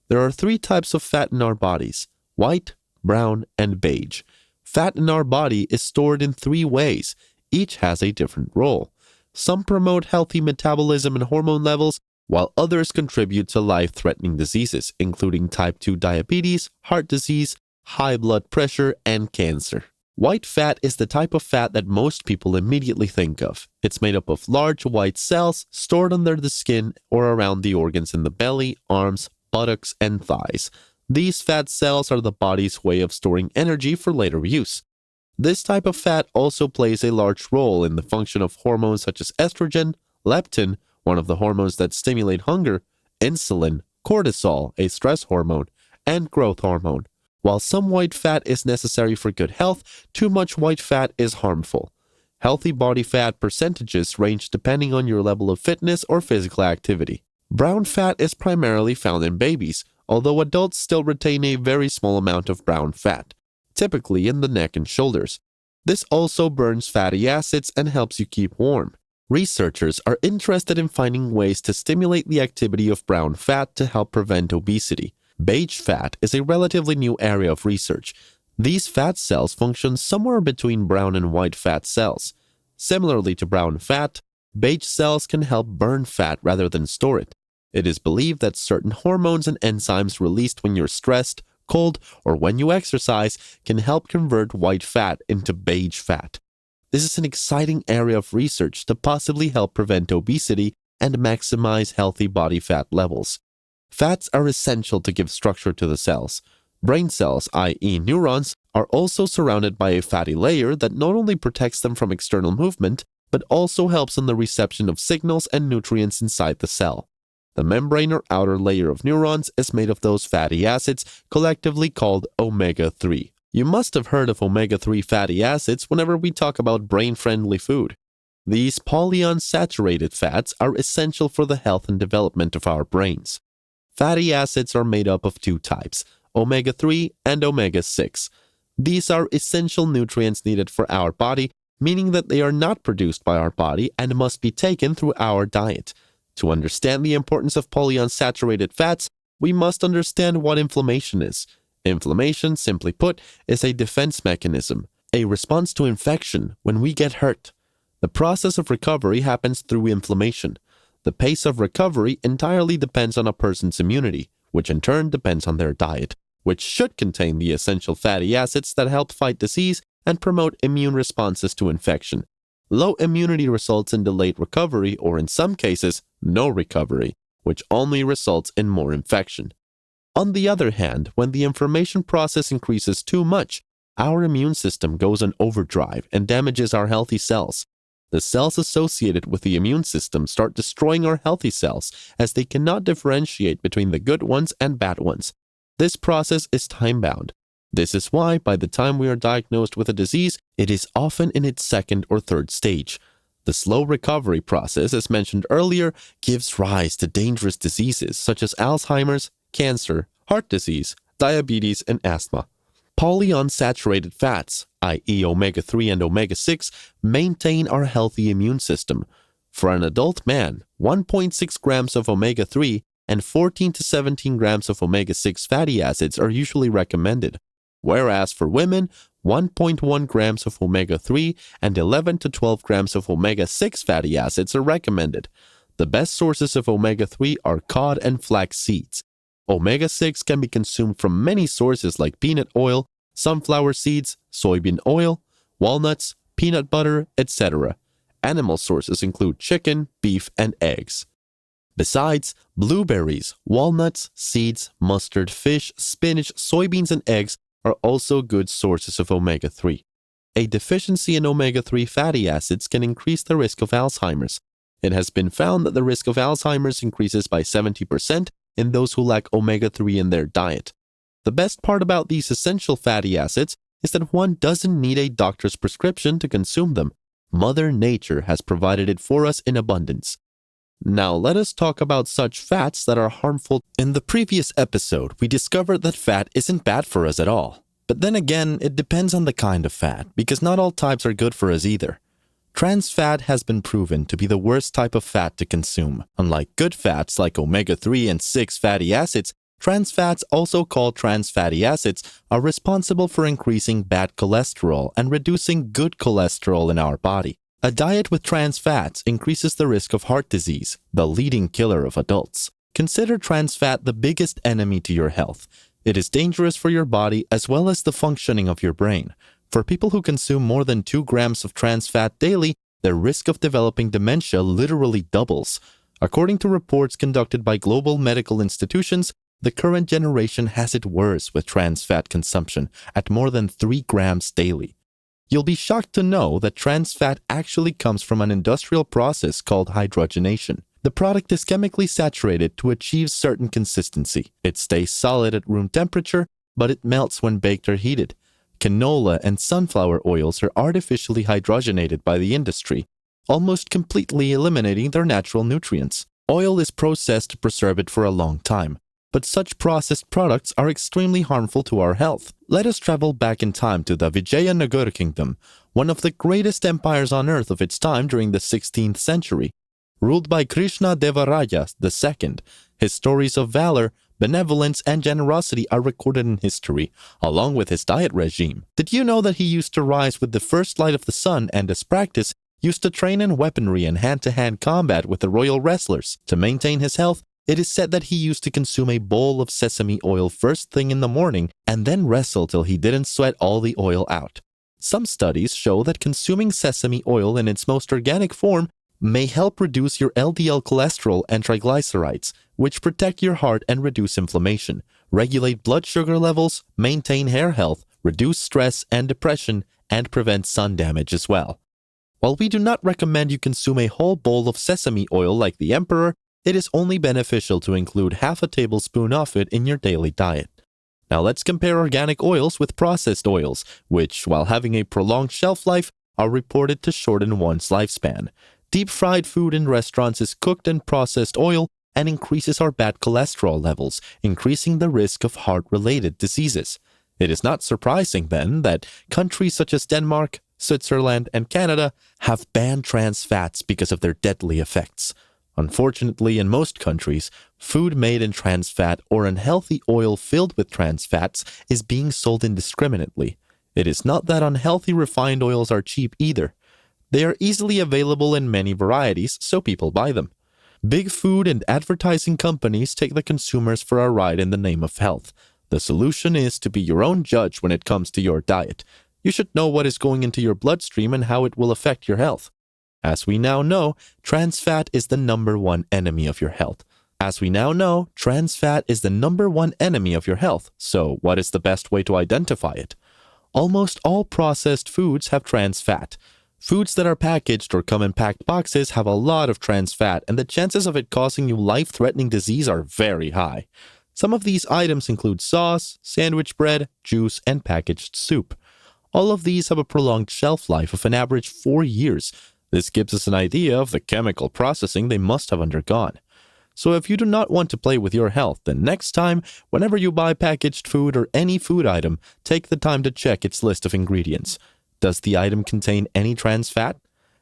There are 3 types of fat in our bodies: white, brown, and beige. Fat in our body is stored in 3 ways. Each has a different role. Some promote healthy metabolism and hormone levels, while others contribute to life-threatening diseases, including type 2 diabetes, heart disease, high blood pressure, and cancer. White fat is the type of fat that most people immediately think of. It's made up of large white cells stored under the skin or around the organs in the belly, arms, buttocks, and thighs. These fat cells are the body's way of storing energy for later use. This type of fat also plays a large role in the function of hormones such as estrogen, leptin, one of the hormones that stimulate hunger, insulin, cortisol, a stress hormone, and growth hormone. While some white fat is necessary for good health, too much white fat is harmful. Healthy body fat percentages range depending on your level of fitness or physical activity. Brown fat is primarily found in babies, although adults still retain a very small amount of brown fat, typically in the neck and shoulders. This also burns fatty acids and helps you keep warm. Researchers are interested in finding ways to stimulate the activity of brown fat to help prevent obesity. Beige fat is a relatively new area of research. These fat cells function somewhere between brown and white fat cells. Similarly to brown fat, beige cells can help burn fat rather than store it. It is believed that certain hormones and enzymes released when you're stressed, cold, or when you exercise can help convert white fat into beige fat. This is an exciting area of research to possibly help prevent obesity and maximize healthy body fat levels. Fats are essential to give structure to the cells. Brain cells, i.e. neurons, are also surrounded by a fatty layer that not only protects them from external movement, but also helps in the reception of signals and nutrients inside the cell. The membrane or outer layer of neurons is made of those fatty acids, collectively called omega-3. You must have heard of omega-3 fatty acids whenever we talk about brain-friendly food. These polyunsaturated fats are essential for the health and development of our brains. Fatty acids are made up of two types, omega-3 and omega-6. These are essential nutrients needed for our body, meaning that they are not produced by our body and must be taken through our diet. To understand the importance of polyunsaturated fats, we must understand what inflammation is. Inflammation, simply put, is a defense mechanism, a response to infection when we get hurt. The process of recovery happens through inflammation. The pace of recovery entirely depends on a person's immunity, which in turn depends on their diet, which should contain the essential fatty acids that help fight disease and promote immune responses to infection. Low immunity results in delayed recovery or, in some cases, no recovery, which only results in more infection. On the other hand, when the inflammation process increases too much, our immune system goes on overdrive and damages our healthy cells. The cells associated with the immune system start destroying our healthy cells as they cannot differentiate between the good ones and bad ones. This process is time-bound. This is why, by the time we are diagnosed with a disease, it is often in its second or third stage. The slow recovery process, as mentioned earlier, gives rise to dangerous diseases such as Alzheimer's, cancer, heart disease, diabetes, and asthma. Polyunsaturated fats, i.e. omega-3 and omega-6, maintain our healthy immune system. For an adult man, 1.6 grams of omega-3 and 14 to 17 grams of omega-6 fatty acids are usually recommended, whereas for women, 1.1 grams of omega-3 and 11 to 12 grams of omega-6 fatty acids are recommended. The best sources of omega-3 are cod and flax seeds. Omega-6 can be consumed from many sources like peanut oil, sunflower seeds, soybean oil, walnuts, peanut butter, etc. Animal sources include chicken, beef, and eggs. Besides, blueberries, walnuts, seeds, mustard, fish, spinach, soybeans, and eggs are also good sources of omega-3. A deficiency in omega-3 fatty acids can increase the risk of Alzheimer's. It has been found that the risk of Alzheimer's increases by 70% in those who lack omega-3 in their diet. The best part about these essential fatty acids is that one doesn't need a doctor's prescription to consume them. Mother Nature has provided it for us in abundance. Now let us talk about such fats that are harmful. In the previous episode, we discovered that fat isn't bad for us at all. But then again, it depends on the kind of fat, because not all types are good for us either. Trans fat has been proven to be the worst type of fat to consume. Unlike good fats like omega-3 and 6 fatty acids, trans fats, also called trans fatty acids, are responsible for increasing bad cholesterol and reducing good cholesterol in our body. A diet with trans fats increases the risk of heart disease, the leading killer of adults. Consider trans fat the biggest enemy to your health. It is dangerous for your body as well as the functioning of your brain. For people who consume more than 2 grams of trans fat daily, their risk of developing dementia literally doubles. According to reports conducted by global medical institutions, the current generation has it worse with trans fat consumption at more than 3 grams daily. You'll be shocked to know that trans fat actually comes from an industrial process called hydrogenation. The product is chemically saturated to achieve certain consistency. It stays solid at room temperature, but it melts when baked or heated. Canola and sunflower oils are artificially hydrogenated by the industry, almost completely eliminating their natural nutrients. Oil is processed to preserve it for a long time, but such processed products are extremely harmful to our health. Let us travel back in time to the Vijayanagara Kingdom, one of the greatest empires on earth of its time during the 16th century. Ruled by Krishna Devaraya II, his stories of valor, benevolence, and generosity are recorded in history, along with his diet regime. Did you know that he used to rise with the first light of the sun and, as practice, used to train in weaponry and hand-to-hand combat with the royal wrestlers? To maintain his health, it is said that he used to consume a bowl of sesame oil first thing in the morning and then wrestle till he didn't sweat all the oil out. Some studies show that consuming sesame oil in its most organic form may help reduce your LDL cholesterol and triglycerides, which protect your heart and reduce inflammation, regulate blood sugar levels, maintain hair health, reduce stress and depression, and prevent sun damage as well. While we do not recommend you consume a whole bowl of sesame oil like the emperor, it is only beneficial to include half a tablespoon of it in your daily diet. Now let's compare organic oils with processed oils, which, while having a prolonged shelf life, are reported to shorten one's lifespan. Deep-fried food in restaurants is cooked in processed oil and increases our bad cholesterol levels, increasing the risk of heart-related diseases. It is not surprising, then, that countries such as Denmark, Switzerland, and Canada have banned trans fats because of their deadly effects. Unfortunately, in most countries, food made in trans fat or unhealthy oil filled with trans fats is being sold indiscriminately. It is not that unhealthy refined oils are cheap either. They are easily available in many varieties, so people buy them. Big food and advertising companies take the consumers for a ride in the name of health. The solution is to be your own judge when it comes to your diet. You should know what is going into your bloodstream and how it will affect your health. As we now know, trans fat is the #1 enemy of your health. So what is the best way to identify it? Almost all processed foods have trans fat. Foods that are packaged or come in packed boxes have a lot of trans fat, and the chances of it causing you life-threatening disease are very high. Some of these items include sauce, sandwich bread, juice, and packaged soup. All of these have a prolonged shelf life of an average 4 years. This gives us an idea of the chemical processing they must have undergone. So if you do not want to play with your health, then next time, whenever you buy packaged food or any food item, take the time to check its list of ingredients. Does the item contain any trans fat?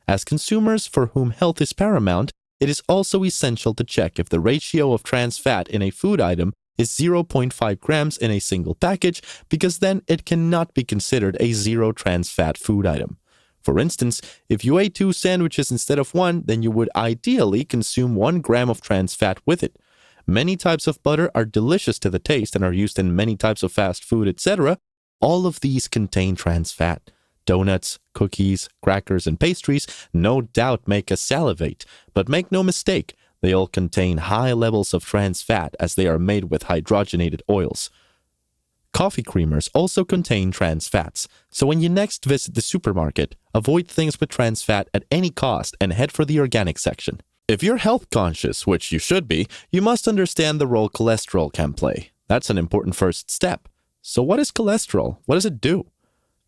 As consumers for whom health is paramount, it is also essential to check if the ratio of trans fat in a food item is 0.5 grams in a single package, because then it cannot be considered a zero trans fat food item. For instance, if you ate 2 sandwiches instead of 1, then you would ideally consume 1 gram of trans fat with it. Many types of butter are delicious to the taste and are used in many types of fast food, etc. All of these contain trans fat. Donuts, cookies, crackers, and pastries no doubt make us salivate, but make no mistake, they all contain high levels of trans fat as they are made with hydrogenated oils. Coffee creamers also contain trans fats, so when you next visit the supermarket, avoid things with trans fat at any cost and head for the organic section. If you're health conscious, which you should be, you must understand the role cholesterol can play. That's an important first step. So what is cholesterol? What does it do?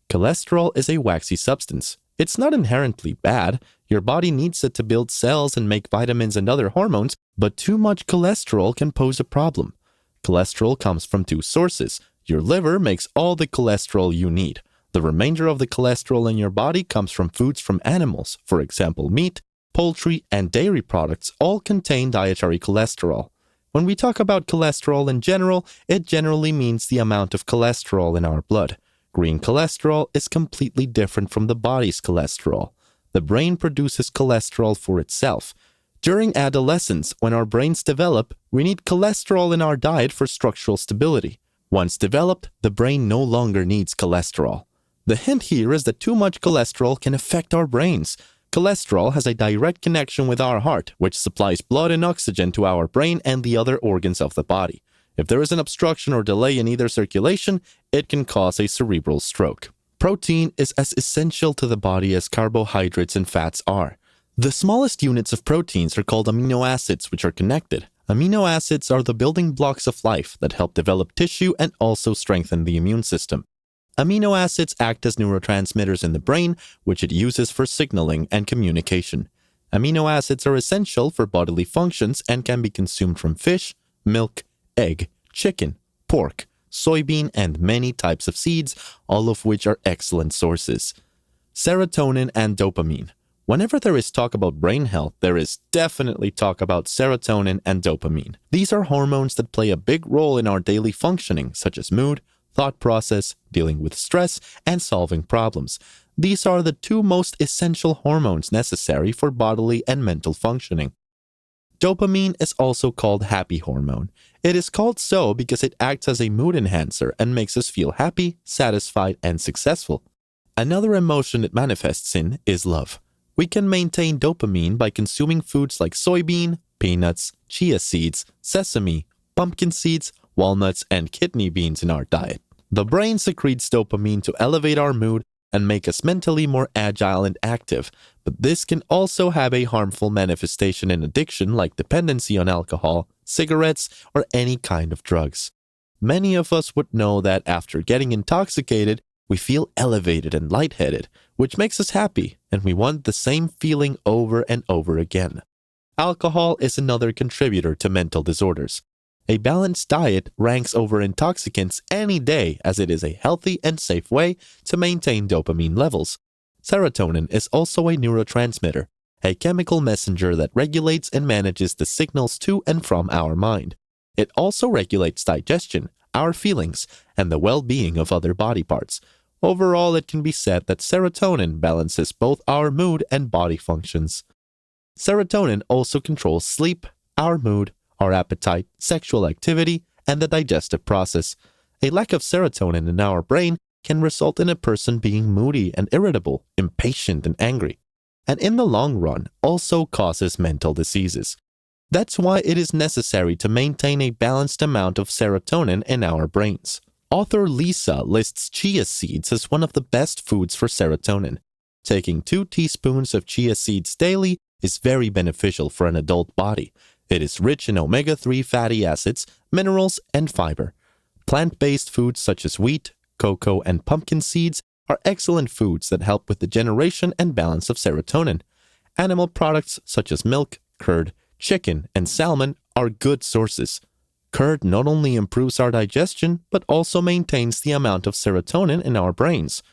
Cholesterol is a waxy substance. It's not inherently bad. Your body needs it to build cells and make vitamins and other hormones, but too much cholesterol can pose a problem. Cholesterol comes from 2 sources. Your liver makes all the cholesterol you need. The remainder of the cholesterol in your body comes from foods from animals. For example, meat, poultry, and dairy products all contain dietary cholesterol. When we talk about cholesterol in general, it generally means the amount of cholesterol in our blood. Green cholesterol is completely different from the body's cholesterol. The brain produces cholesterol for itself. During adolescence, when our brains develop, we need cholesterol in our diet for structural stability. Once developed, the brain no longer needs cholesterol. The hint here is that too much cholesterol can affect our brains. Cholesterol has a direct connection with our heart, which supplies blood and oxygen to our brain and the other organs of the body. If there is an obstruction or delay in either circulation, it can cause a cerebral stroke. Protein is as essential to the body as carbohydrates and fats are. The smallest units of proteins are called amino acids, which are connected. Amino acids are the building blocks of life that help develop tissue and also strengthen the immune system. Amino acids act as neurotransmitters in the brain, which it uses for signaling and communication. Amino acids are essential for bodily functions and can be consumed from fish, milk, egg, chicken, pork, soybean, and many types of seeds, all of which are excellent sources. Serotonin and dopamine. Whenever there is talk about brain health, there is definitely talk about serotonin and dopamine. These are hormones that play a big role in our daily functioning, such as mood, thought process, dealing with stress, and solving problems. These are the two most essential hormones necessary for bodily and mental functioning. Dopamine is also called happy hormone. It is called so because it acts as a mood enhancer and makes us feel happy, satisfied, and successful. Another emotion it manifests in is love. We can maintain dopamine by consuming foods like soybean, peanuts, chia seeds, sesame, pumpkin seeds, walnuts, and kidney beans in our diet. The brain secretes dopamine to elevate our mood and make us mentally more agile and active, but this can also have a harmful manifestation in addiction like dependency on alcohol, cigarettes, or any kind of drugs. Many of us would know that after getting intoxicated, we feel elevated and lightheaded, which makes us happy, and we want the same feeling over and over again. Alcohol is another contributor to mental disorders. A balanced diet ranks over intoxicants any day as it is a healthy and safe way to maintain dopamine levels. Serotonin is also a neurotransmitter, a chemical messenger that regulates and manages the signals to and from our mind. It also regulates digestion, our feelings, and the well-being of other body parts. Overall, it can be said that serotonin balances both our mood and body functions. Serotonin also controls sleep, our mood, our appetite, sexual activity, and the digestive process. A lack of serotonin in our brain can result in a person being moody and irritable, impatient and angry, and in the long run also causes mental diseases. That's why it is necessary to maintain a balanced amount of serotonin in our brains. Author Lisa lists chia seeds as one of the best foods for serotonin. Taking 2 teaspoons of chia seeds daily is very beneficial for an adult body. It is rich in omega-3 fatty acids, minerals, and fiber. Plant-based foods such as wheat, cocoa, and pumpkin seeds are excellent foods that help with the generation and balance of serotonin. Animal products such as milk, curd, chicken, and salmon are good sources. Curd not only improves our digestion, but also maintains the amount of serotonin in our brains.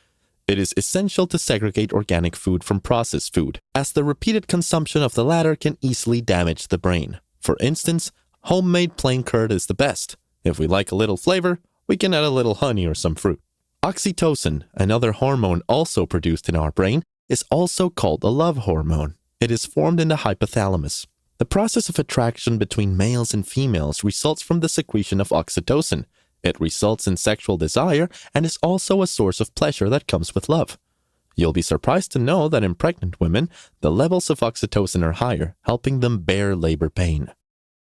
It is essential to segregate organic food from processed food, as the repeated consumption of the latter can easily damage the brain. For instance, homemade plain curd is the best. If we like a little flavor, we can add a little honey or some fruit. Oxytocin, another hormone also produced in our brain, is also called the love hormone. It is formed in the hypothalamus. The process of attraction between males and females results from the secretion of oxytocin. It results in sexual desire and is also a source of pleasure that comes with love. You'll be surprised to know that in pregnant women, the levels of oxytocin are higher, helping them bear labor pain.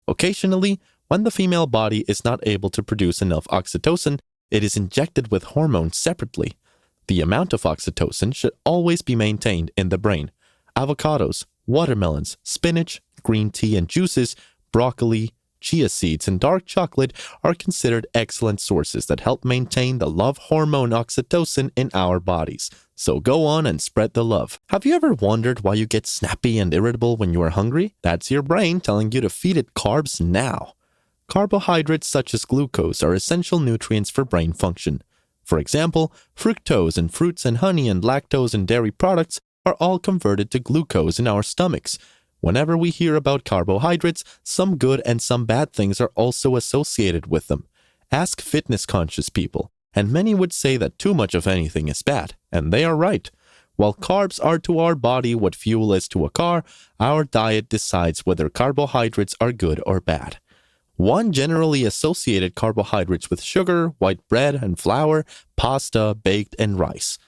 Occasionally, when the female body is not able to produce enough oxytocin, it is injected with hormones separately. The amount of oxytocin should always be maintained in the brain. Avocados, watermelons, spinach, green tea and juices, broccoli, chia seeds, and dark chocolate are considered excellent sources that help maintain the love hormone oxytocin in our bodies. So go on and spread the love. Have you ever wondered why you get snappy and irritable when you are hungry? That's your brain telling you to feed it carbs now. Carbohydrates such as glucose are essential nutrients for brain function. For example, fructose in fruits and honey and lactose in dairy products are all converted to glucose in our stomachs. Whenever we hear about carbohydrates, some good and some bad things are also associated with them. Ask fitness-conscious people, and many would say that too much of anything is bad, and they are right. While carbs are to our body what fuel is to a car, our diet decides whether carbohydrates are good or bad. One generally associated carbohydrates with sugar, white bread and flour, pasta, baked, and rice.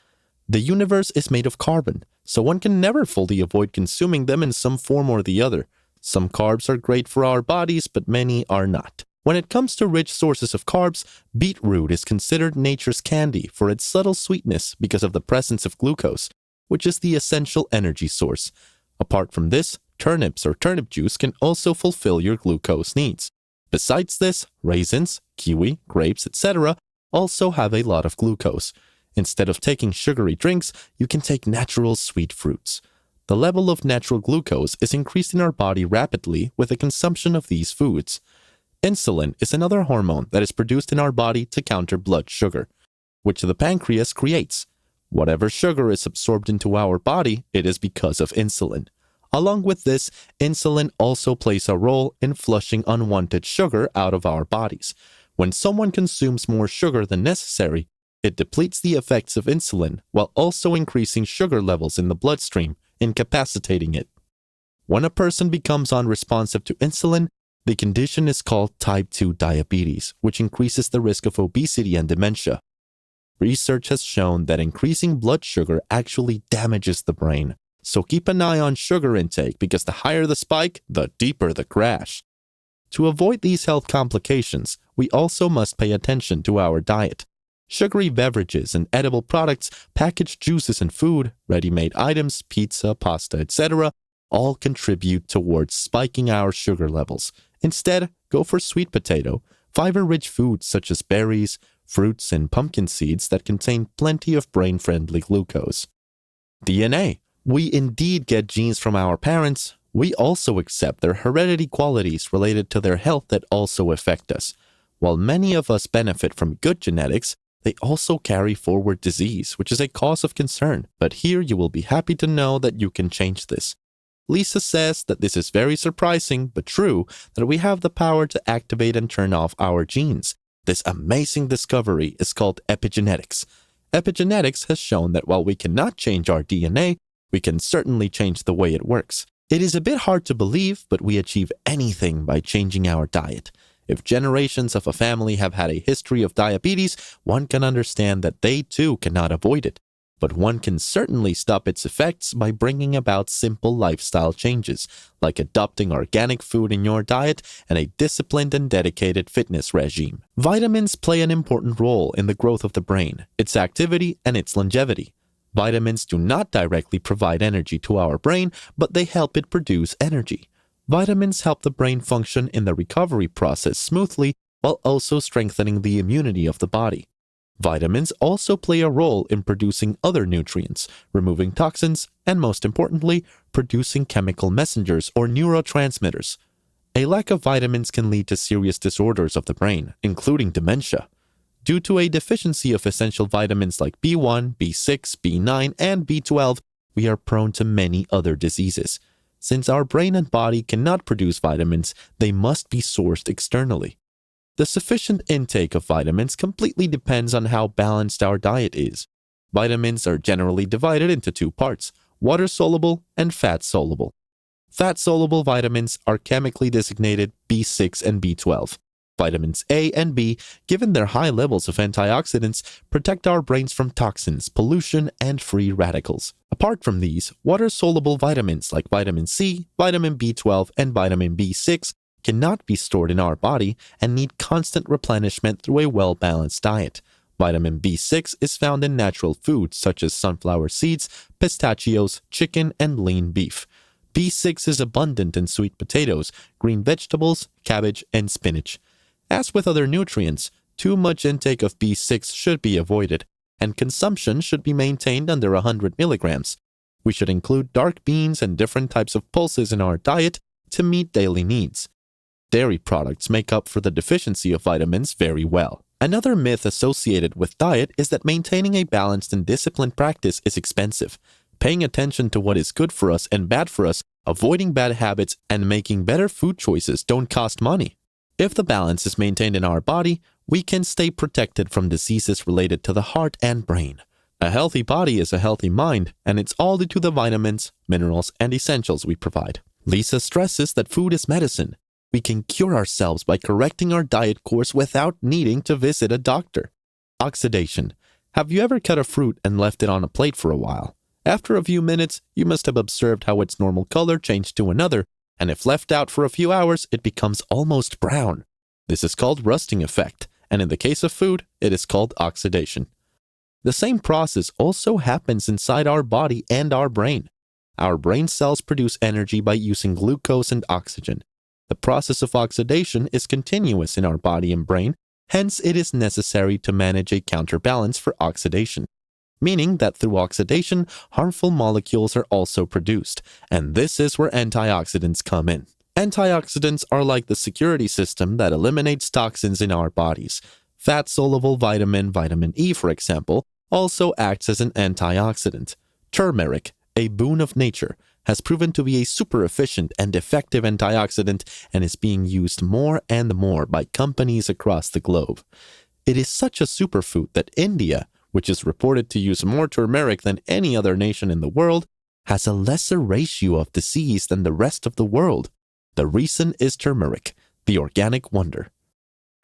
The universe is made of carbon, so one can never fully avoid consuming them in some form or the other. Some carbs are great for our bodies, but many are not. When it comes to rich sources of carbs, beetroot is considered nature's candy for its subtle sweetness because of the presence of glucose, which is the essential energy source. Apart from this, turnips or turnip juice can also fulfill your glucose needs. Besides this, raisins, kiwi, grapes, etc. also have a lot of glucose. Instead of taking sugary drinks, you can take natural sweet fruits. The level of natural glucose is increased in our body rapidly with the consumption of these foods. Insulin is another hormone that is produced in our body to counter blood sugar, which the pancreas creates. Whatever sugar is absorbed into our body, it is because of insulin. Along with this, insulin also plays a role in flushing unwanted sugar out of our bodies. When someone consumes more sugar than necessary, it depletes the effects of insulin while also increasing sugar levels in the bloodstream, incapacitating it. When a person becomes unresponsive to insulin, the condition is called type 2 diabetes, which increases the risk of obesity and dementia. Research has shown that increasing blood sugar actually damages the brain, so keep an eye on sugar intake because the higher the spike, the deeper the crash. To avoid these health complications, we also must pay attention to our diet. Sugary beverages and edible products, packaged juices and food, ready-made items, pizza, pasta, etc. all contribute towards spiking our sugar levels. Instead, go for sweet potato, fiber-rich foods such as berries, fruits, and pumpkin seeds that contain plenty of brain-friendly glucose. DNA. We indeed get genes from our parents. We also accept their heredity qualities related to their health that also affect us. While many of us benefit from good genetics, they also carry forward disease, which is a cause of concern. But here you will be happy to know that you can change this. Lisa says that this is very surprising but true that we have the power to activate and turn off our genes. This amazing discovery is called epigenetics. Epigenetics has shown that while we cannot change our DNA, we can certainly change the way it works. It is a bit hard to believe, but we achieve anything by changing our diet. If generations of a family have had a history of diabetes, one can understand that they too cannot avoid it. But one can certainly stop its effects by bringing about simple lifestyle changes, like adopting organic food in your diet and a disciplined and dedicated fitness regime. Vitamins play an important role in the growth of the brain, its activity, and its longevity. Vitamins do not directly provide energy to our brain, but they help it produce energy. Vitamins help the brain function in the recovery process smoothly while also strengthening the immunity of the body. Vitamins also play a role in producing other nutrients, removing toxins, and most importantly, producing chemical messengers or neurotransmitters. A lack of vitamins can lead to serious disorders of the brain, including dementia. Due to a deficiency of essential vitamins like B1, B6, B9, and B12, we are prone to many other diseases. Since our brain and body cannot produce vitamins, they must be sourced externally. The sufficient intake of vitamins completely depends on how balanced our diet is. Vitamins are generally divided into two parts, water-soluble and fat-soluble. Fat-soluble vitamins are chemically designated B6 and B12. Vitamins A and B, given their high levels of antioxidants, protect our brains from toxins, pollution, and free radicals. Apart from these, water-soluble vitamins like vitamin C, vitamin B12, and vitamin B6 cannot be stored in our body and need constant replenishment through a well-balanced diet. Vitamin B6 is found in natural foods such as sunflower seeds, pistachios, chicken, and lean beef. B6 is abundant in sweet potatoes, green vegetables, cabbage, and spinach. As with other nutrients, too much intake of B6 should be avoided, and consumption should be maintained under 100 milligrams. We should include dark beans and different types of pulses in our diet to meet daily needs. Dairy products make up for the deficiency of vitamins very well. Another myth associated with diet is that maintaining a balanced and disciplined practice is expensive. Paying attention to what is good for us and bad for us, avoiding bad habits, and making better food choices don't cost money. If the balance is maintained in our body, we can stay protected from diseases related to the heart and brain. A healthy body is a healthy mind, and it's all due to the vitamins, minerals, and essentials we provide. Lisa stresses that food is medicine. We can cure ourselves by correcting our diet course without needing to visit a doctor. Oxidation. Have you ever cut a fruit and left it on a plate for a while? After a few minutes, you must have observed how its normal color changed to another, and if left out for a few hours, it becomes almost brown. This is called rusting effect, and in the case of food, it is called oxidation. The same process also happens inside our body and our brain. Our brain cells produce energy by using glucose and oxygen. The process of oxidation is continuous in our body and brain, hence it is necessary to manage a counterbalance for oxidation, meaning that through oxidation, harmful molecules are also produced, and this is where antioxidants come in. Antioxidants are like the security system that eliminates toxins in our bodies. Fat-soluble vitamin E, for example, also acts as an antioxidant. Turmeric, a boon of nature, has proven to be a super efficient and effective antioxidant and is being used more and more by companies across the globe. It is such a superfood that India, which is reported to use more turmeric than any other nation in the world, has a lesser ratio of disease than the rest of the world. The reason is turmeric, the organic wonder.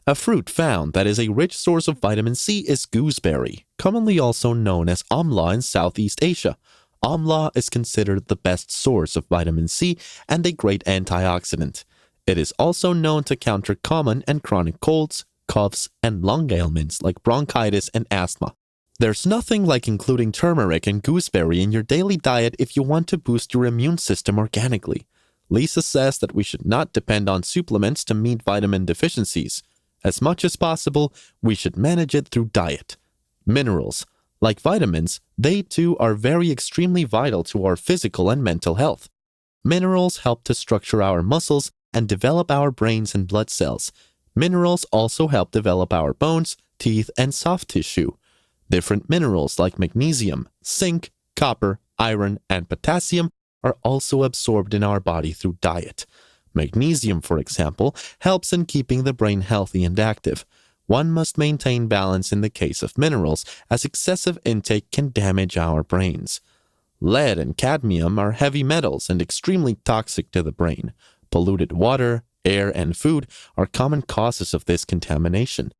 A fruit found that is a rich source of vitamin C is gooseberry, commonly also known as amla in Southeast Asia. Amla is considered the best source of vitamin C and a great antioxidant. It is also known to counter common and chronic colds, coughs, and lung ailments like bronchitis and asthma. There's nothing like including turmeric and gooseberry in your daily diet if you want to boost your immune system organically. Lisa says that we should not depend on supplements to meet vitamin deficiencies. As much as possible, we should manage it through diet. Minerals, like vitamins, they too are very extremely vital to our physical and mental health. Minerals help to structure our muscles and develop our brains and blood cells. Minerals also help develop our bones, teeth, and soft tissue. Different minerals like magnesium, zinc, copper, iron, and potassium are also absorbed in our body through diet. Magnesium, for example, helps in keeping the brain healthy and active. One must maintain balance in the case of minerals, as excessive intake can damage our brains. Lead and cadmium are heavy metals and extremely toxic to the brain. Polluted water, air, and food are common causes of this contamination.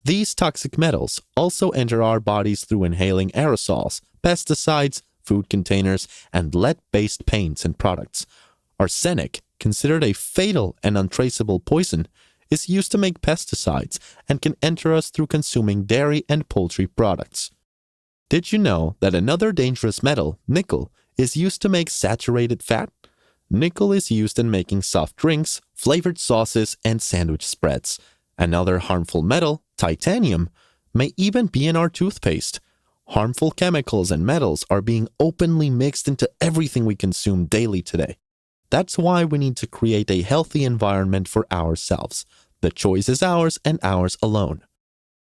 These toxic metals also enter our bodies through inhaling aerosols, pesticides, food containers, and lead-based paints and products. Arsenic, considered a fatal and untraceable poison, is used to make pesticides and can enter us through consuming dairy and poultry products. Did you know that another dangerous metal, nickel, is used to make saturated fat? Nickel is used in making soft drinks, flavored sauces, and sandwich spreads. Another harmful metal, titanium, may even be in our toothpaste. Harmful chemicals and metals are being openly mixed into everything we consume daily today. That's why we need to create a healthy environment for ourselves. The choice is ours and ours alone.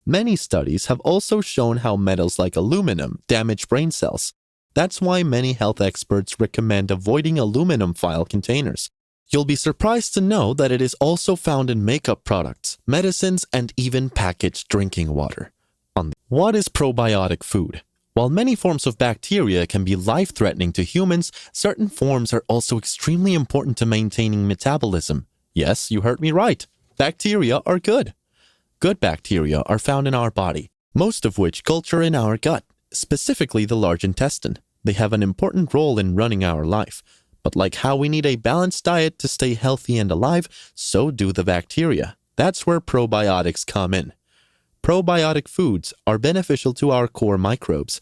Many studies have also shown how metals like aluminum damage brain cells. That's why many health experts recommend avoiding aluminum foil containers. You'll be surprised to know that it is also found in makeup products, medicines, and even packaged drinking water. What is probiotic food? While many forms of bacteria can be life-threatening to humans, certain forms are also extremely important to maintaining metabolism. Yes, you heard me right. Bacteria are good. Good bacteria are found in our body, most of which culture in our gut, specifically the large intestine. They have an important role in running our life. But like how we need a balanced diet to stay healthy and alive, so do the bacteria. That's where probiotics come in. Probiotic foods are beneficial to our core microbes.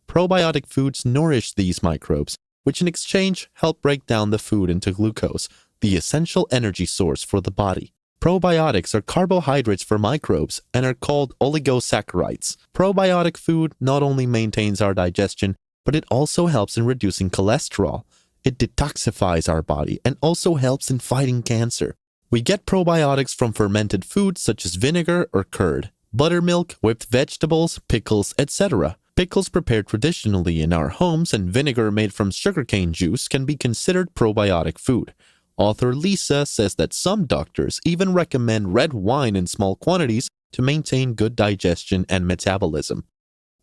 Probiotic foods nourish these microbes, which in exchange help break down the food into glucose, the essential energy source for the body. Probiotics are carbohydrates for microbes and are called oligosaccharides. Probiotic food not only maintains our digestion, but it also helps in reducing cholesterol. It detoxifies our body and also helps in fighting cancer. We get probiotics from fermented foods such as vinegar or curd, buttermilk, whipped vegetables, pickles, etc. Pickles prepared traditionally in our homes and vinegar made from sugarcane juice can be considered probiotic food. Author Lisa says that some doctors even recommend red wine in small quantities to maintain good digestion and metabolism.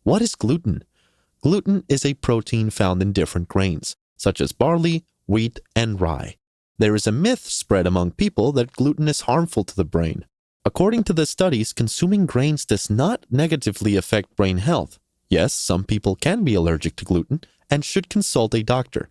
What is gluten? Gluten is a protein found in different grains, such as barley, wheat, and rye. There is a myth spread among people that gluten is harmful to the brain. According to the studies, consuming grains does not negatively affect brain health. Yes, some people can be allergic to gluten and should consult a doctor.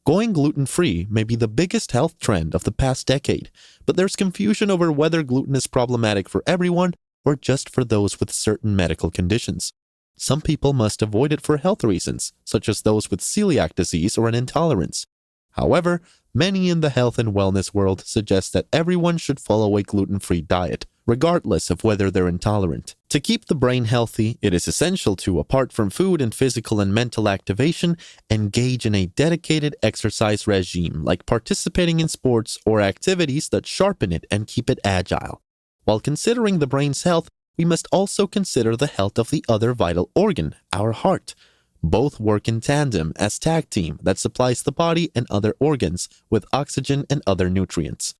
Going gluten-free may be the biggest health trend of the past decade, but there's confusion over whether gluten is problematic for everyone or just for those with certain medical conditions. Some people must avoid it for health reasons, such as those with celiac disease or an intolerance. However, many in the health and wellness world suggest that everyone should follow a gluten-free diet, regardless of whether they're intolerant. To keep the brain healthy, it is essential to, apart from food and physical and mental activation, engage in a dedicated exercise regime, like participating in sports or activities that sharpen it and keep it agile. While considering the brain's health, we must also consider the health of the other vital organ, our heart. Both work in tandem as tag team that supplies the body and other organs with oxygen and other nutrients.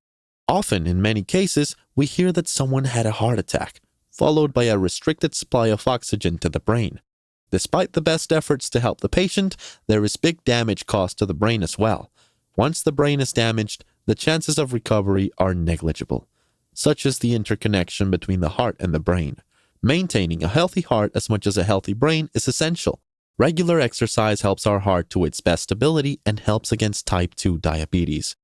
Often, in many cases, we hear that someone had a heart attack, followed by a restricted supply of oxygen to the brain. Despite the best efforts to help the patient, there is big damage caused to the brain as well. Once the brain is damaged, the chances of recovery are negligible. Such is the interconnection between the heart and the brain. Maintaining a healthy heart as much as a healthy brain is essential. Regular exercise helps our heart to its best ability and helps against type 2 diabetes.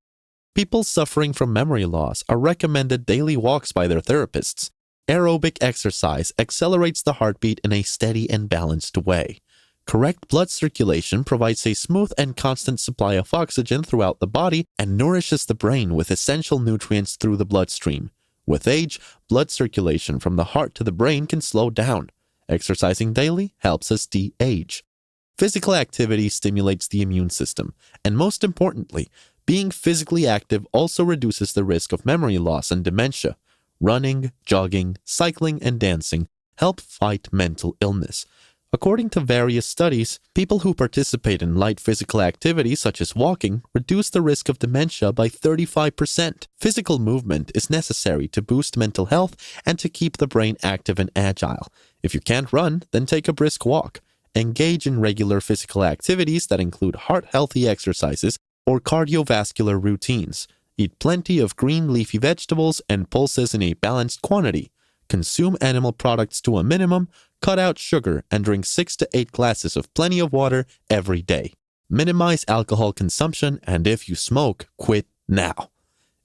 People suffering from memory loss are recommended daily walks by their therapists. Aerobic exercise accelerates the heartbeat in a steady and balanced way. Correct blood circulation provides a smooth and constant supply of oxygen throughout the body and nourishes the brain with essential nutrients through the bloodstream. With age, blood circulation from the heart to the brain can slow down. Exercising daily helps us de-age. Physical activity stimulates the immune system, and most importantly, being physically active also reduces the risk of memory loss and dementia. Running, jogging, cycling, and dancing help fight mental illness. According to various studies, people who participate in light physical activity such as walking reduce the risk of dementia by 35%. Physical movement is necessary to boost mental health and to keep the brain active and agile. If you can't run, then take a brisk walk. Engage in regular physical activities that include heart-healthy exercises or cardiovascular routines. Eat plenty of green leafy vegetables and pulses in a balanced quantity. Consume animal products to a minimum, cut out sugar, and drink 6 to 8 glasses of plenty of water every day. Minimize alcohol consumption, and if you smoke, quit now.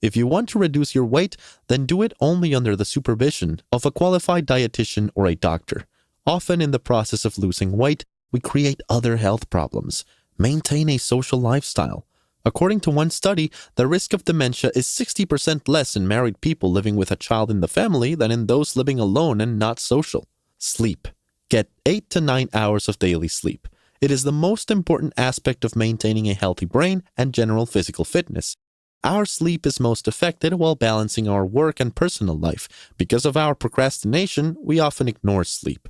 If you want to reduce your weight, then do it only under the supervision of a qualified dietitian or a doctor. Often in the process of losing weight, we create other health problems. Maintain a social lifestyle. According to one study, the risk of dementia is 60% less in married people living with a child in the family than in those living alone and not social. Sleep. Get 8 to 9 hours of daily sleep. It is the most important aspect of maintaining a healthy brain and general physical fitness. Our sleep is most affected while balancing our work and personal life. Because of our procrastination, we often ignore sleep.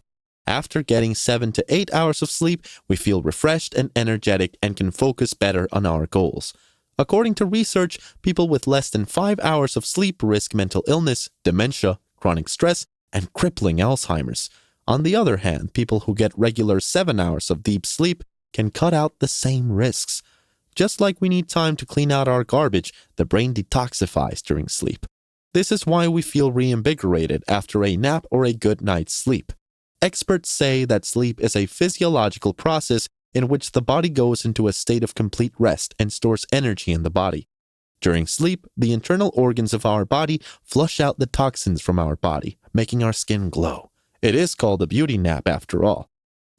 After getting 7 to 8 hours of sleep, we feel refreshed and energetic and can focus better on our goals. According to research, people with less than 5 hours of sleep risk mental illness, dementia, chronic stress, and crippling Alzheimer's. On the other hand, people who get regular 7 hours of deep sleep can cut out the same risks. Just like we need time to clean out our garbage, the brain detoxifies during sleep. This is why we feel reinvigorated after a nap or a good night's sleep. Experts say that sleep is a physiological process in which the body goes into a state of complete rest and stores energy in the body. During sleep, the internal organs of our body flush out the toxins from our body, making our skin glow. It is called a beauty nap after all.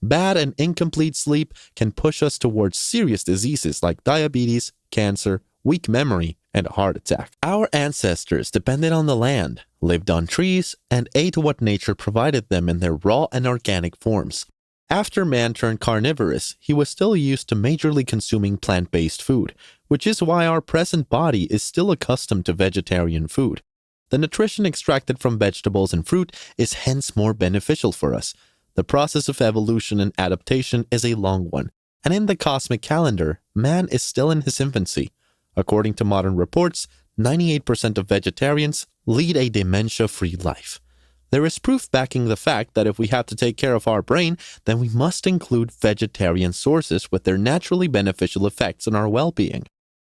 Bad and incomplete sleep can push us towards serious diseases like diabetes, cancer, weak memory, and a heart attack. Our ancestors depended on the land, lived on trees, and ate what nature provided them in their raw and organic forms. After man turned carnivorous, he was still used to majorly consuming plant-based food, which is why our present body is still accustomed to vegetarian food. The nutrition extracted from vegetables and fruit is hence more beneficial for us. The process of evolution and adaptation is a long one, and in the cosmic calendar, man is still in his infancy. According to modern reports, 98% of vegetarians lead a dementia-free life. There is proof backing the fact that if we have to take care of our brain, then we must include vegetarian sources with their naturally beneficial effects on our well-being.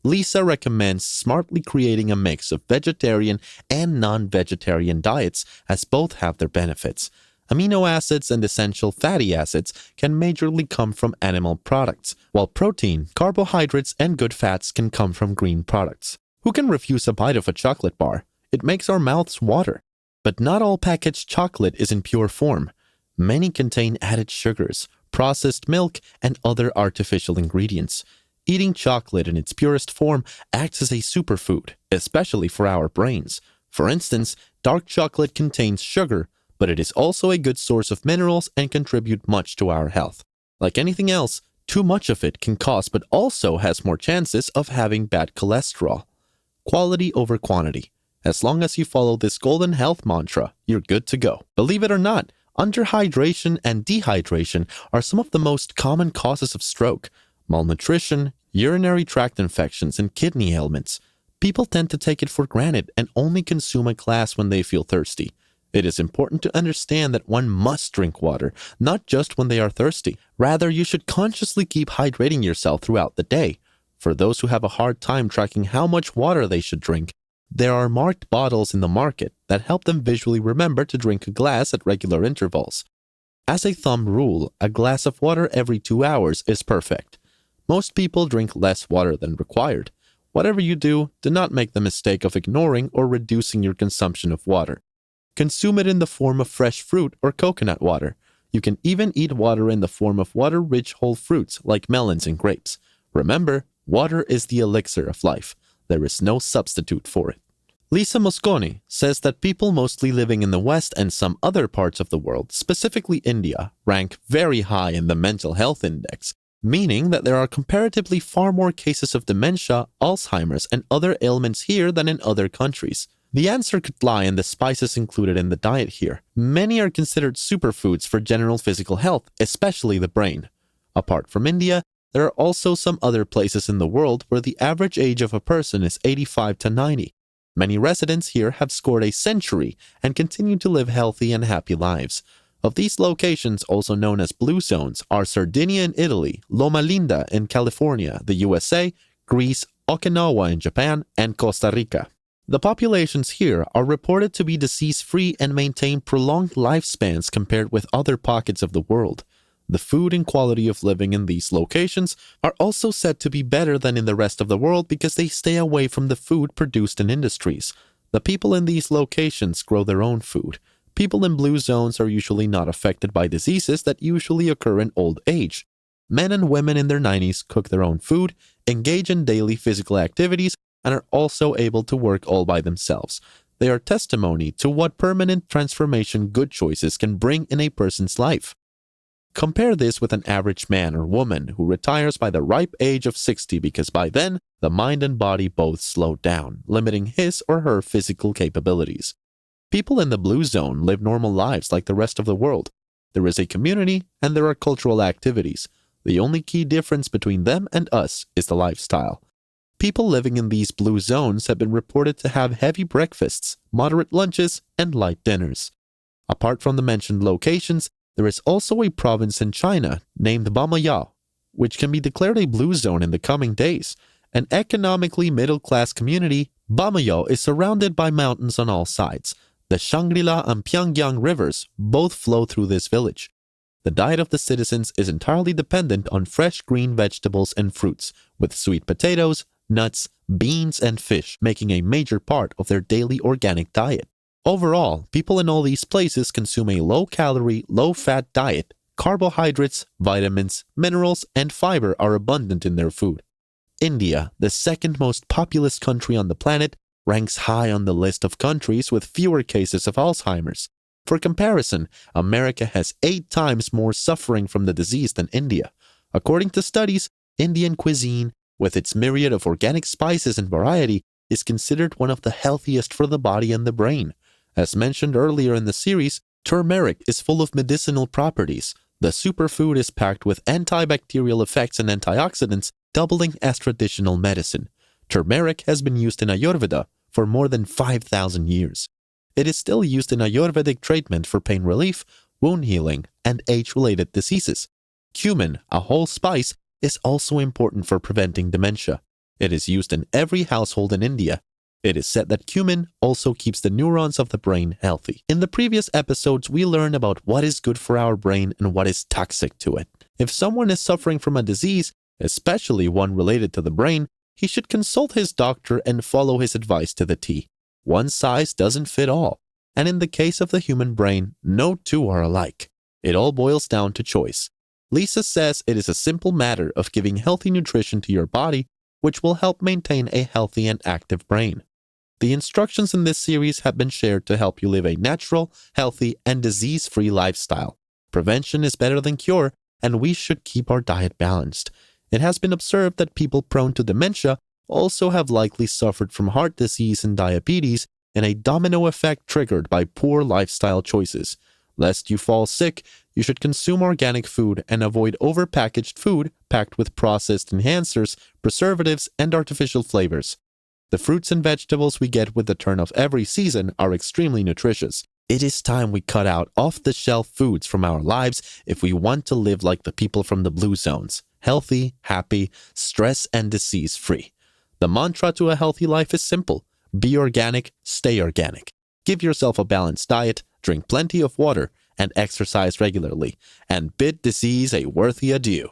Lisa recommends smartly creating a mix of vegetarian and non-vegetarian diets, as both have their benefits. Amino acids and essential fatty acids can majorly come from animal products, while protein, carbohydrates, and good fats can come from green products. Who can refuse a bite of a chocolate bar? It makes our mouths water. But not all packaged chocolate is in pure form. Many contain added sugars, processed milk, and other artificial ingredients. Eating chocolate in its purest form acts as a superfood, especially for our brains. For instance, dark chocolate contains sugar, but it is also a good source of minerals and contribute much to our health. Like anything else, too much of it can cause but also has more chances of having bad cholesterol. Quality over quantity. As long as you follow this golden health mantra, you're good to go. Believe it or not, underhydration and dehydration are some of the most common causes of stroke, malnutrition, urinary tract infections, and kidney ailments. People tend to take it for granted and only consume a glass when they feel thirsty. It is important to understand that one must drink water, not just when they are thirsty. Rather, you should consciously keep hydrating yourself throughout the day. For those who have a hard time tracking how much water they should drink, there are marked bottles in the market that help them visually remember to drink a glass at regular intervals. As a thumb rule, a glass of water every 2 hours is perfect. Most people drink less water than required. Whatever you do, do not make the mistake of ignoring or reducing your consumption of water. Consume it in the form of fresh fruit or coconut water. You can even eat water in the form of water-rich whole fruits like melons and grapes. Remember, water is the elixir of life. There is no substitute for it. Lisa Mosconi says that people mostly living in the West and some other parts of the world, specifically India, rank very high in the mental health index, meaning that there are comparatively far more cases of dementia, Alzheimer's, and other ailments here than in other countries. The answer could lie in the spices included in the diet here. Many are considered superfoods for general physical health, especially the brain. Apart from India, there are also some other places in the world where the average age of a person is 85 to 90. Many residents here have scored a century and continue to live healthy and happy lives. Of these locations, also known as blue zones, are Sardinia in Italy, Loma Linda in California, the USA, Greece, Okinawa in Japan, and Costa Rica. The populations here are reported to be disease-free and maintain prolonged lifespans compared with other pockets of the world. The food and quality of living in these locations are also said to be better than in the rest of the world because they stay away from the food produced in industries. The people in these locations grow their own food. People in blue zones are usually not affected by diseases that usually occur in old age. Men and women in their 90s cook their own food, engage in daily physical activities, and are also able to work all by themselves. They are testimony to what permanent transformation good choices can bring in a person's life. Compare this with an average man or woman who retires by the ripe age of 60 because by then, the mind and body both slow down, limiting his or her physical capabilities. People in the blue zone live normal lives like the rest of the world. There is a community and there are cultural activities. The only key difference between them and us is the lifestyle. People living in these blue zones have been reported to have heavy breakfasts, moderate lunches, and light dinners. Apart from the mentioned locations, there is also a province in China named Bamayao, which can be declared a blue zone in the coming days. An economically middle-class community, Bamayao is surrounded by mountains on all sides. The Shangri-La and Pyongyang rivers both flow through this village. The diet of the citizens is entirely dependent on fresh green vegetables and fruits, with sweet potatoes, nuts, beans, and fish making a major part of their daily organic diet. Overall, people in all these places consume a low-calorie, low-fat diet. Carbohydrates, vitamins, minerals, and fiber are abundant in their food. India, the second most populous country on the planet, ranks high on the list of countries with fewer cases of Alzheimer's. For comparison, America has 8 times more suffering from the disease than India. According to studies, Indian cuisine, with its myriad of organic spices and variety, is considered one of the healthiest for the body and the brain. As mentioned earlier in the series, turmeric is full of medicinal properties. The superfood is packed with antibacterial effects and antioxidants, doubling as traditional medicine. Turmeric has been used in Ayurveda for more than 5,000 years. It is still used in Ayurvedic treatment for pain relief, wound healing, and age-related diseases. Cumin, a whole spice, is also important for preventing dementia. It is used in every household in India. It is said that cumin also keeps the neurons of the brain healthy. In the previous episodes, we learned about what is good for our brain and what is toxic to it. If someone is suffering from a disease, especially one related to the brain, he should consult his doctor and follow his advice to the T. One size doesn't fit all. And in the case of the human brain, no two are alike. It all boils down to choice. Lisa says it is a simple matter of giving healthy nutrition to your body, which will help maintain a healthy and active brain. The instructions in this series have been shared to help you live a natural, healthy, and disease-free lifestyle. Prevention is better than cure, and we should keep our diet balanced. It has been observed that people prone to dementia also have likely suffered from heart disease and diabetes in a domino effect triggered by poor lifestyle choices. Lest you fall sick, you should consume organic food and avoid overpackaged food packed with processed enhancers, preservatives, and artificial flavors. The fruits and vegetables we get with the turn of every season are extremely nutritious. It is time we cut out off-the-shelf foods from our lives if we want to live like the people from the blue zones, healthy, happy, stress and disease-free. The mantra to a healthy life is simple: be organic, stay organic. Give yourself a balanced diet, drink plenty of water, and exercise regularly, and bid disease a worthy adieu.